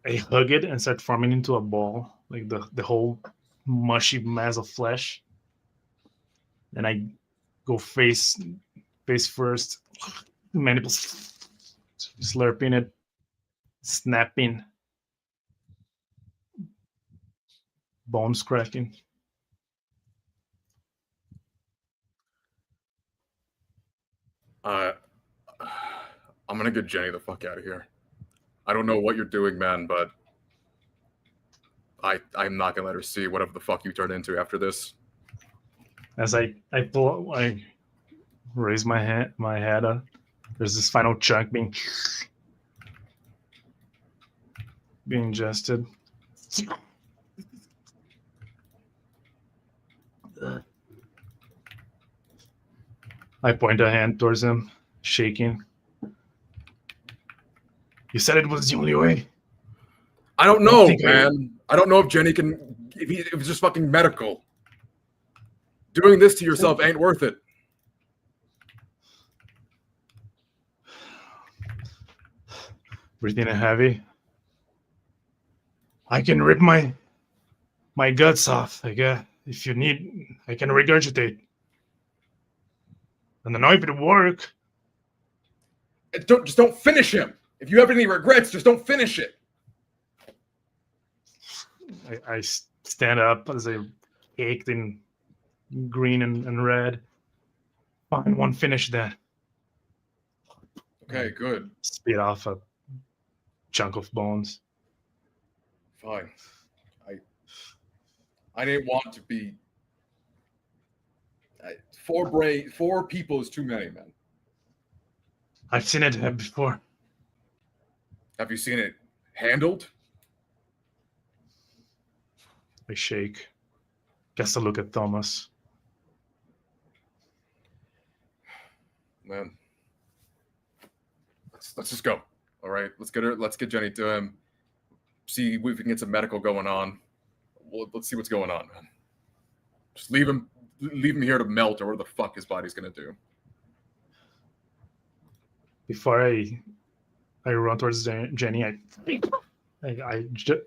C: hug it and start forming into a ball, like the whole mushy mass of flesh. Then I go face first, mandibles slurping it, snapping, bones cracking.
A: I'm gonna get Jenny the fuck out of here. I don't know what you're doing, man, but I'm not gonna let her see whatever the fuck you turn into after this.
C: As I raise my head up. There's this final chunk being ingested. I point a hand towards him, shaking. You said it was the only way.
A: I don't know, man. I don't know if Jenny can. If it was just fucking medical. Doing this to yourself ain't worth it.
C: Breathing heavy. I can rip my guts off. I guess if you need, I can regurgitate. I don't know if it'll work.
A: Just don't finish him. If you have any regrets, just don't finish it.
C: I stand up as I caked in green and red. Fine, one finish then.
A: Okay, good.
C: Spit off a chunk of bones.
A: Fine. I didn't want to be. Four people is too many, man.
C: I've seen it before.
A: Have you seen it handled?
C: I shake. Guess I look at Thomas.
A: Man, let's just go. All right, let's get Jenny to him. See if we can get some medical going on. Let's see what's going on, man. Just leave him here to melt, or what the fuck his body's gonna do.
C: Before I run towards Jenny, I just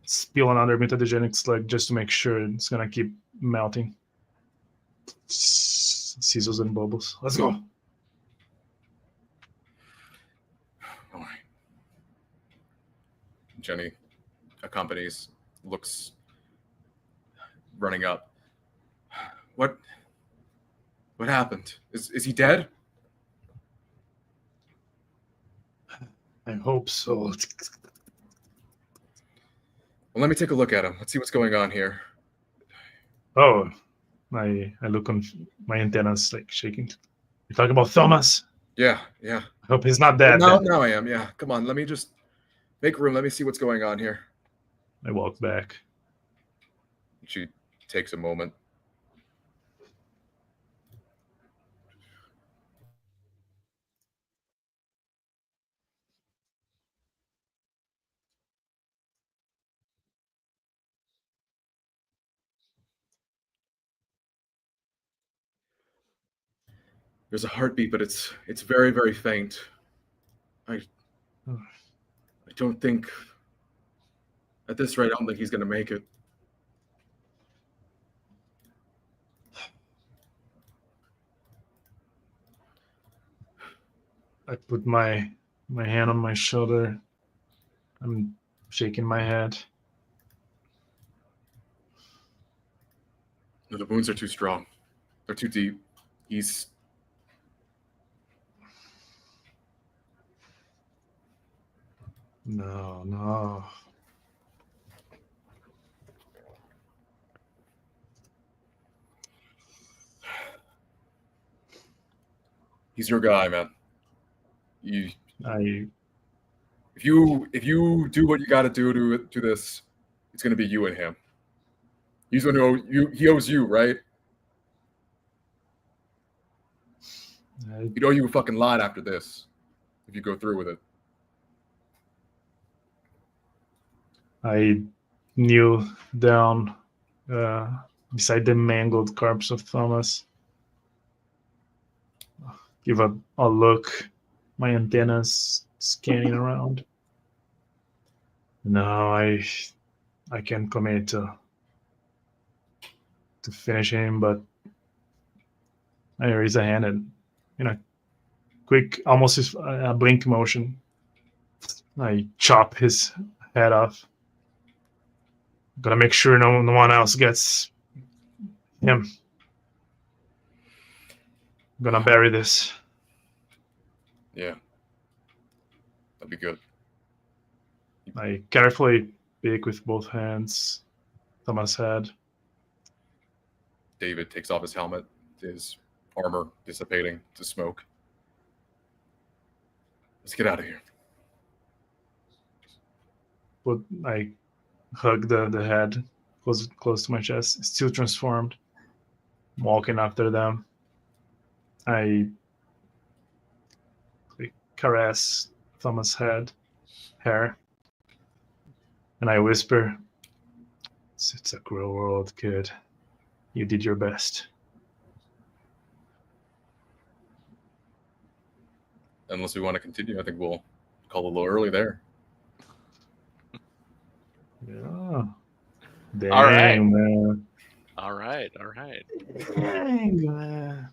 C: spill another mutagenic slug just to make sure it's gonna keep melting. Sizzles and bubbles. Let's go.
A: All right. Jenny accompanies, looks, running up. What happened? Is he dead?
C: I hope so.
A: Well, let me take a look at him. Let's see what's going on here.
C: Oh, I look on my antennas like shaking. You talking about Thomas?
A: Yeah.
C: I hope he's not dead.
A: Now I am. Yeah. Come on. Let me just make room. Let me see what's going on here.
C: I walk back.
A: She takes a moment. There's a heartbeat, but it's very, very faint. I don't think, at this rate, I don't think he's going to make it.
C: I put my hand on my shoulder. I'm shaking my head.
A: No, the wounds are too strong. They're too deep. He's...
C: No.
A: He's your guy, man. If you do what you got to do to this, it's gonna be you and him. He's gonna he owes you, right? He'd owe you a fucking lot after this, if you go through with it.
C: I kneel down beside the mangled corpse of Thomas. Give a look, my antennas scanning around. No, I can't commit to finish him, but I raise a hand and in a quick, almost a blink motion, I chop his head off. Gotta make sure no one else gets him. I'm gonna bury this.
A: Yeah. That'd be good.
C: I carefully pick with both hands Thomas' head.
A: David takes off his helmet, his armor dissipating to smoke. Let's get out of here.
C: But I hug the head close to my chest. It's still transformed. I'm walking after them. I caress Thomas' hair, and I whisper, "It's a cruel world, kid. You did your best."
A: Unless we want to continue, I think we'll call it a little early there.
C: Yeah. Dang,
B: All right.
C: man.
B: All right.
C: Dang, man.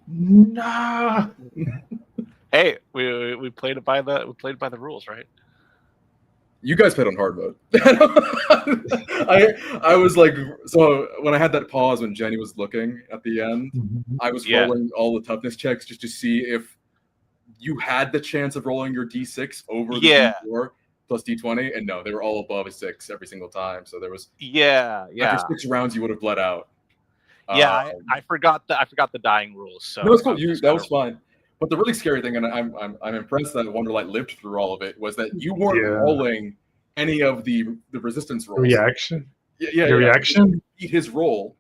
C: No.
B: Hey, we played it by the rules, right?
A: You guys played on hard mode. I was like, so when I had that pause when Jenny was looking at the end, I was rolling all the toughness checks just to see if you had the chance of rolling your D6 over the D4 plus D20, and no, they were all above a 6 every single time. So there was after 6 rounds you would have bled out.
B: I forgot the dying rules. So
A: no, it's cool. That was fine. But the really scary thing, and I'm impressed that Wonderlight lived through all of it, was that you weren't rolling any of the resistance rolls.
C: Reaction.
A: Yeah.
C: Reaction.
A: He beat his roll,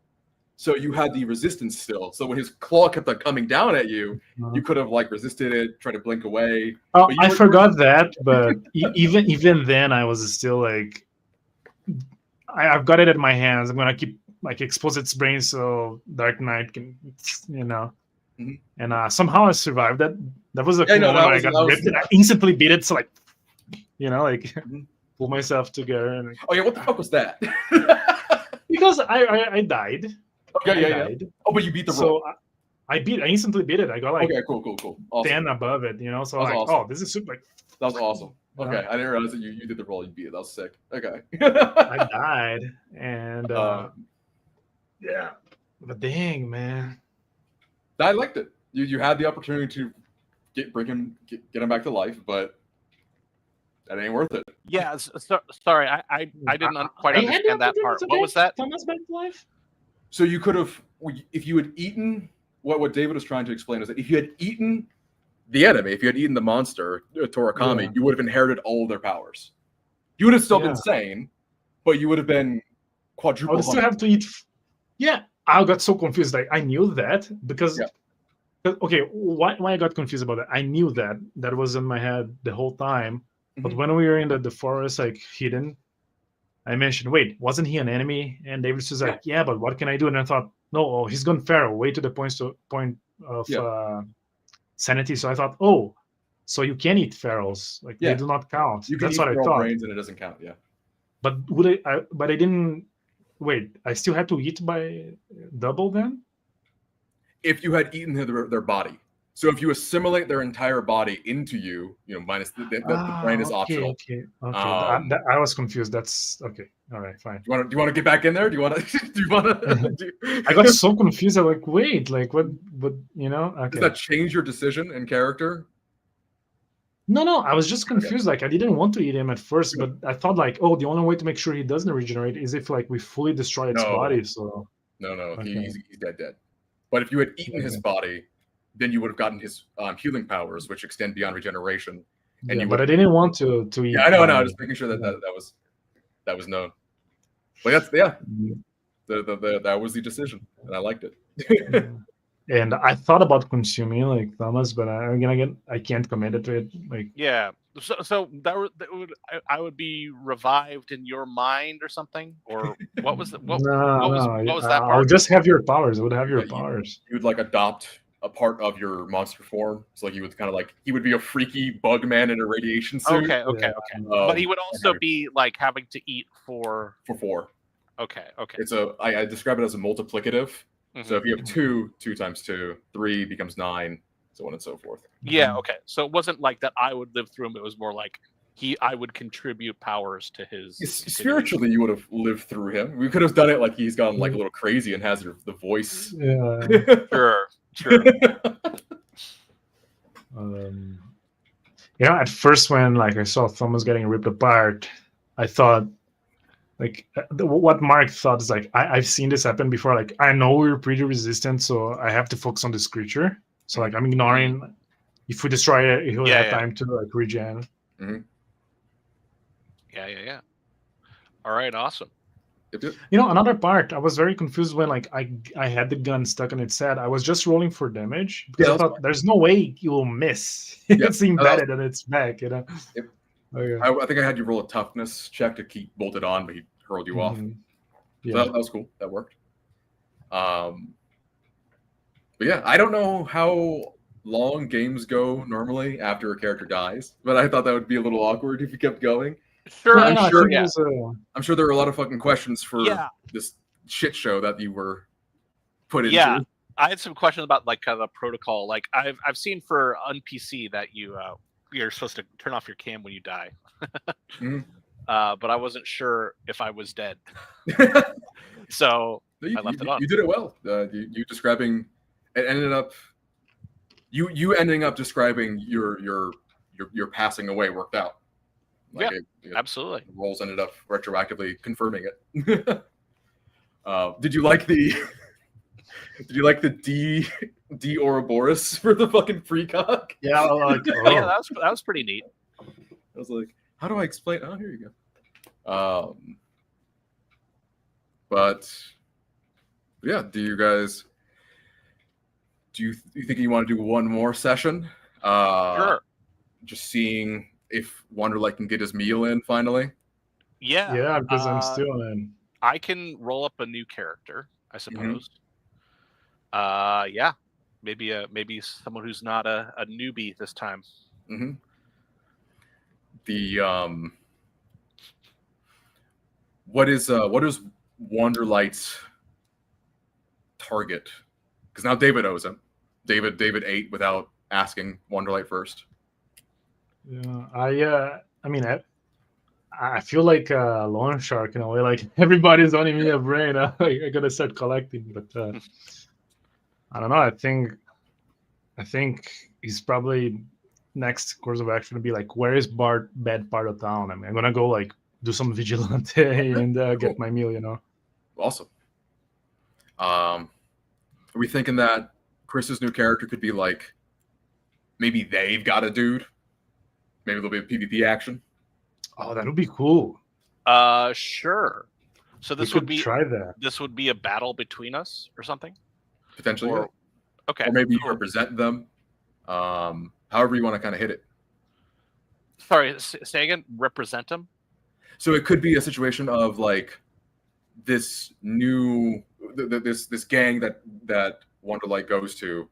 A: so you had the resistance still. So when his claw kept on coming down at you, you could have like resisted it, tried to blink away.
C: Oh, I forgot that. But even then, I was still like, I've got it in my hands. I'm gonna keep like expose its brain so Dark Knight can, And somehow I survived that. That was the moment I got ripped, and I instantly beat it. So like, pull myself together. And
A: what the fuck was that?
C: Because I died.
A: Okay, yeah. Oh, but you beat the roll.
C: So I instantly beat it. I got like
A: cool. Awesome.
C: 10 above it. So like,
A: awesome.
C: Oh, this is super. Like,
A: that was awesome. Okay, I didn't realize that you did the roll. You beat it. That was sick. Okay.
C: I died, and yeah, but dang, man.
A: I liked it. You had the opportunity to get him back to life, but that ain't worth it.
B: Yeah, sorry, I didn't quite understand that part. What was that?
C: Thomas back to life.
A: So you could have, if you had eaten what David was trying to explain is that if you had eaten the enemy, if you had eaten the monster, Torakami, you would have inherited all of their powers. You would have still been sane, but you would have been quadruple.
C: I would still have to eat. Yeah, I got so confused. Like I knew that because. Okay, why I got confused about that? I knew that was in my head the whole time. But when we were in the forest, like hidden, I mentioned, wait, wasn't he an enemy? And David was like, yeah, but what can I do? And I thought, no, he's gone feral, way to the point of sanity. So I thought, so you can eat ferals, like they do not count. That's what I thought.
A: Brains and it doesn't count,
C: But but I didn't. Wait, I still had to eat by double then.
A: If you had eaten their body, So if you assimilate their entire body into you, minus the brain is optional.
C: Okay. I was confused. That's okay. All right, fine.
A: Do you want to get back in there? Do you want to?
C: I got so confused. I'm like, wait, like what? Okay.
A: Does that change your decision in character?
C: No. I was just confused. Like I didn't want to eat him at first, but I thought like, oh, the only way to make sure he doesn't regenerate is if like we fully destroy its body. So
A: no,
C: Okay.
A: he's dead. But if you had eaten his body, then you would have gotten his healing powers, which extend beyond regeneration. And
C: but I didn't want to eat.
A: Yeah, I know. No, just making sure that was known. But that's that was the decision, and I liked it.
C: And I thought about consuming like Thomas, but again, I can't commit to it. Like
B: so I would be revived in your mind or something, or what was that? What was that part?
C: I would just have your powers. I would have your powers.
A: You would like adopt a part of your monster form. So like you would kind of like he would be a freaky bug man in a radiation suit.
B: Okay. But he would also be like having to eat for
A: 4.
B: Okay.
A: It's I describe it as a multiplicative. So if you have 2 times 2, 3 becomes 9, so on and so forth.
B: Yeah, okay. So it wasn't like that I would live through him. It was more like I would contribute powers to his.
A: Spiritually, you would have lived through him. We could have done it like he's gone like a little crazy and has the voice.
B: Yeah. Sure.
C: At first when like I saw Thomas getting ripped apart, I thought like what Mark thought is like I've seen this happen before. Like I know we're pretty resistant, so I have to focus on this creature. So like I'm ignoring if we destroy it, he'll have time to like regen.
A: Mm-hmm.
B: Yeah. All right, awesome.
C: Another part, I was very confused when like I had the gun stuck on its head. I was just rolling for damage because I thought there's no way you will miss. It's embedded in its back, Yep.
A: Okay. I think I had you roll a toughness check to keep bolted on, but he hurled you off.
C: Yeah.
A: So that was cool. That worked. But yeah, I don't know how long games go normally after a character dies, but I thought that would be a little awkward if you kept going.
B: Sure,
A: I'm sure there were a lot of fucking questions for this shit show that you were put into.
B: Yeah, I had some questions about like kind of the protocol. Like I've seen for NPC that you're supposed to turn off your cam when you die. But I wasn't sure if I was dead. So I left it on.
A: You did it well. You describing it ended up you ending up describing your passing away worked out. Like
B: absolutely.
A: The rolls ended up retroactively confirming it. Did you like the D Ouroboros for the fucking precock?
C: Yeah,
B: yeah, that was pretty neat.
A: I was like, how do I explain? Oh, here you go. But yeah, do you think you want to do one more session?
B: Sure.
A: Just seeing if Wanderlight can get his meal in finally.
C: Yeah, because I'm still in.
B: I can roll up a new character, I suppose. Maybe someone who's not a newbie this time.
A: What is Wanderlight's target? Because now David owes him. David ate without asking Wanderlight first.
C: Yeah, I feel like a loan shark in a way. Like everybody's owing me a brain. I gotta start collecting, but I don't know. I think he's probably next course of action to be like, where is bad part of town? I'm gonna go like do some vigilante and get my meal.
A: Awesome. Are we thinking that Chris's new character could be like, maybe they've got a dude? Maybe there'll be a PvP action.
C: Oh, that would be cool.
B: Sure. So this would be
C: try that.
B: This would be a battle between us or something?
A: Potentially.
B: Okay.
A: Or maybe you represent them. However you want to kind of hit it.
B: Sorry, say again. Represent them.
A: So it could be a situation of like this this gang that Wanderlight goes to.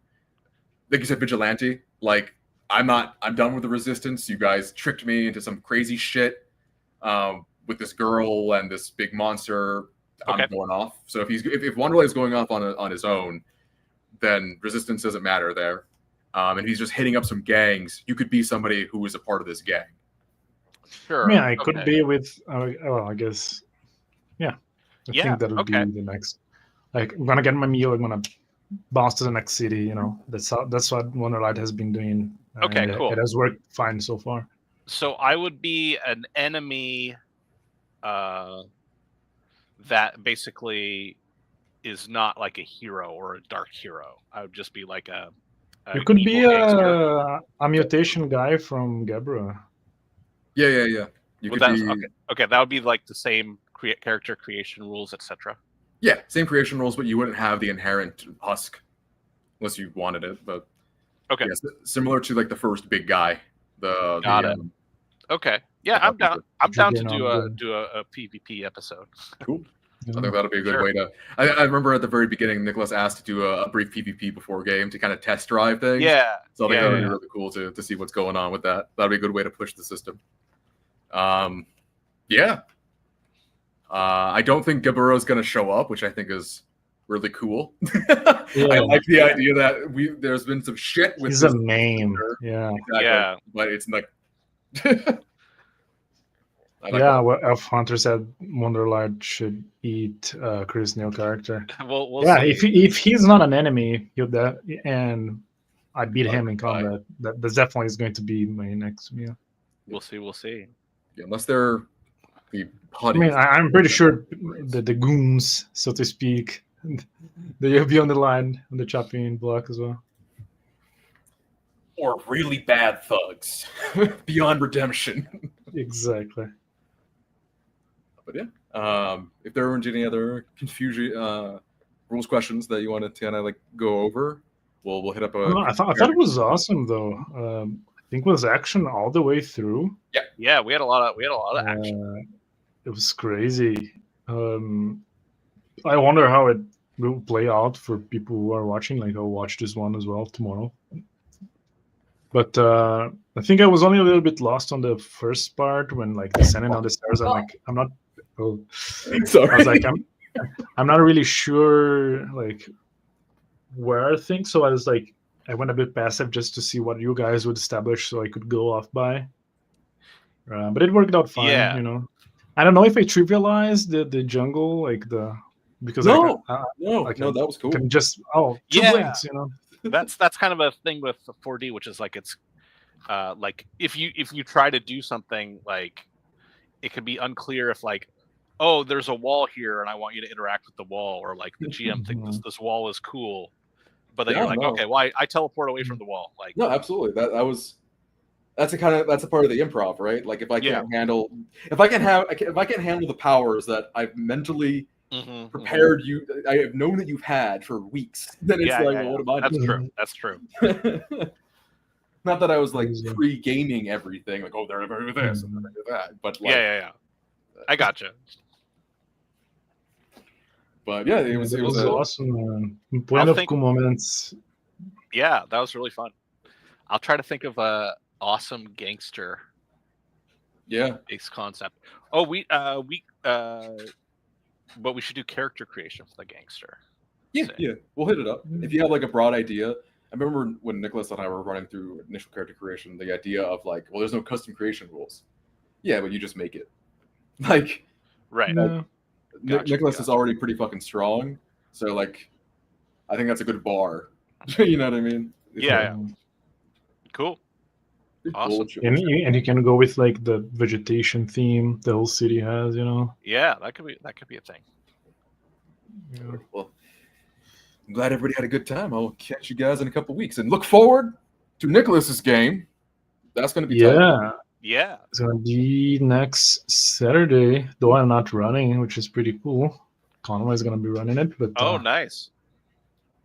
A: Like you said, vigilante. Like I'm done with the resistance. You guys tricked me into some crazy shit with this girl and this big monster. I'm going off. So if Wanderlight is going off on his own, then resistance doesn't matter there. and he's just hitting up some gangs, you could be somebody who was a part of this gang.
B: Sure.
C: Yeah, I could be with. Well, I guess. Yeah, I think that would be the next. Like, I'm gonna get my meal. I'm gonna bounce to the next city. You know, that's what Wonderlight has been doing.
B: Okay, cool.
C: It has worked fine so far.
B: So I would be an enemy that basically is not like a hero or a dark hero. I would just be like a
C: you could be
B: gangster.
C: a mutation guy from Gebra.
A: Yeah. You
B: Well,
A: could be...
B: okay. That would be like the same character creation rules, etc.
A: Yeah, same creation rules, but you wouldn't have the inherent husk unless you wanted it. But
B: okay,
A: yeah, similar to like the first big guy.
B: Got it. Okay, yeah, I'm down. I'm down to do a PvP episode.
A: Cool. I think that'll be a good way to. I remember at the very beginning, Nicolas asked to do a brief PvP before game to kind of test drive things.
B: Yeah.
A: So I think that would be really cool to see what's going on with that. That'll be a good way to push the system. Yeah. I don't think Gaburo's going to show up, which I think is really cool. I like the idea that there's been some shit with.
C: He's a name.
A: Yeah.
B: Exactly. Yeah.
A: But it's like.
C: What Elf Hunter said, Wonderlight should eat Chris Neal character.
B: We'll
C: see. If he's not an enemy, and I beat him in combat, that definitely is going to be my next meal.
B: We'll see.
A: Yeah, unless they're the putties.
C: I mean, I'm pretty sure the goons, so to speak, they'll be on the line on the chopping block as well.
A: Or really bad thugs beyond redemption.
C: Exactly.
A: But yeah, if there weren't any other confusion rules questions that you wanted to kind of like go over, we'll hit up a.
C: I thought it was awesome though. I think it was action all the way through.
B: Yeah, we had a lot of action.
C: It was crazy. I wonder how it will play out for people who are watching. Like, I'll watch this one as well tomorrow. But I think I was only a little bit lost on the first part when like descending on the stairs. I'm not. Oh,
A: sorry.
C: I was like, I'm not really sure like where things. So I went a bit passive just to see what you guys would establish, so I could go off by. But it worked out fine.
B: Yeah.
C: You know, I don't know if I trivialized the jungle because
A: no, that was cool.
C: Can just two blinks, you know.
B: That's kind of a thing with 4D, which is like it's like if you try to do something, like it could be unclear if like, oh, there's a wall here and I want you to interact with the wall, or like the GM thinks this wall is cool, but then you're like, okay, well I teleport away from the wall. Like,
A: no, absolutely. That's a part of the improv, right? Like if I can't handle the powers that I've mentally prepared you, I have known that you've had for weeks, then it's what am I doing?
B: That's true.
A: Not that I was like pre-gaming everything, like, oh, they're going to do this and they're going to do that, but like,
B: I gotcha.
A: But yeah, it was
C: awesome. Plenty of cool moments.
B: Yeah, that was really fun. I'll try to think of a awesome gangster. Base concept. Oh, but we should do character creation for the gangster.
A: Yeah, we'll hit it up. If you have like a broad idea. I remember when Nicolas and I were running through initial character creation, the idea of like, well, there's no custom creation rules. Yeah, but you just make it. Like,
B: right.
C: No.
A: Nicolas is already pretty fucking strong, so like, I think that's a good bar. You know what I mean?
B: Yeah. Cool. Awesome.
C: And you can go with like the vegetation theme the whole city has, you know.
B: Yeah, that could be a thing.
C: Yeah.
A: Well, I'm glad everybody had a good time. I'll catch you guys in a couple weeks and look forward to Nicolas's game. That's going to be
C: tight.
B: Yeah.
C: It's going to be next Saturday, though I'm not running, which is pretty cool. Conway is going to be running it, but
B: nice.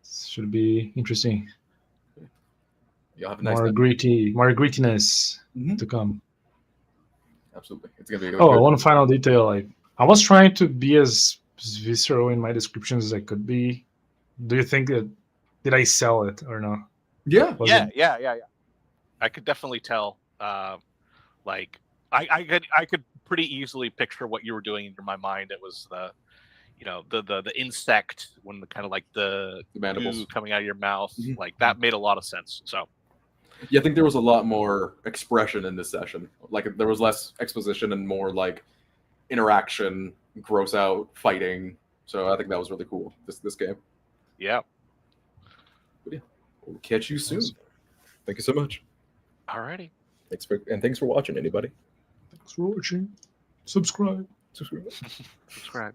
C: Should be interesting.
A: You'll have a nice
C: more grittiness to come.
A: Absolutely. It's going to be
C: one final detail. I was trying to be as visceral in my descriptions as I could be. Do you think did I sell it or not?
B: Yeah. I could definitely tell. Like I could pretty easily picture what you were doing in my mind. It was the insect when the kind of like the
A: mandibles
B: coming out of your mouth, like that made a lot of sense. So
A: Yeah, I think there was a lot more expression in this session. Like there was less exposition and more like interaction, gross out fighting. So I think that was really cool. This game.
B: Yeah.
A: But yeah, we'll catch you soon. Thank you so much.
B: Alrighty.
A: Thanks for watching, anybody.
C: Thanks for watching. Subscribe.
B: Subscribe.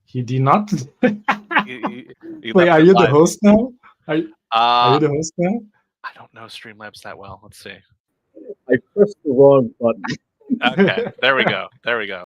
C: He did not.
B: You
C: Wait,
B: left
C: are
B: it
C: you the
B: live.
C: host now? Are you the host now?
B: I don't know Streamlabs that well. Let's see.
D: I pressed the wrong button.
B: Okay, there we go.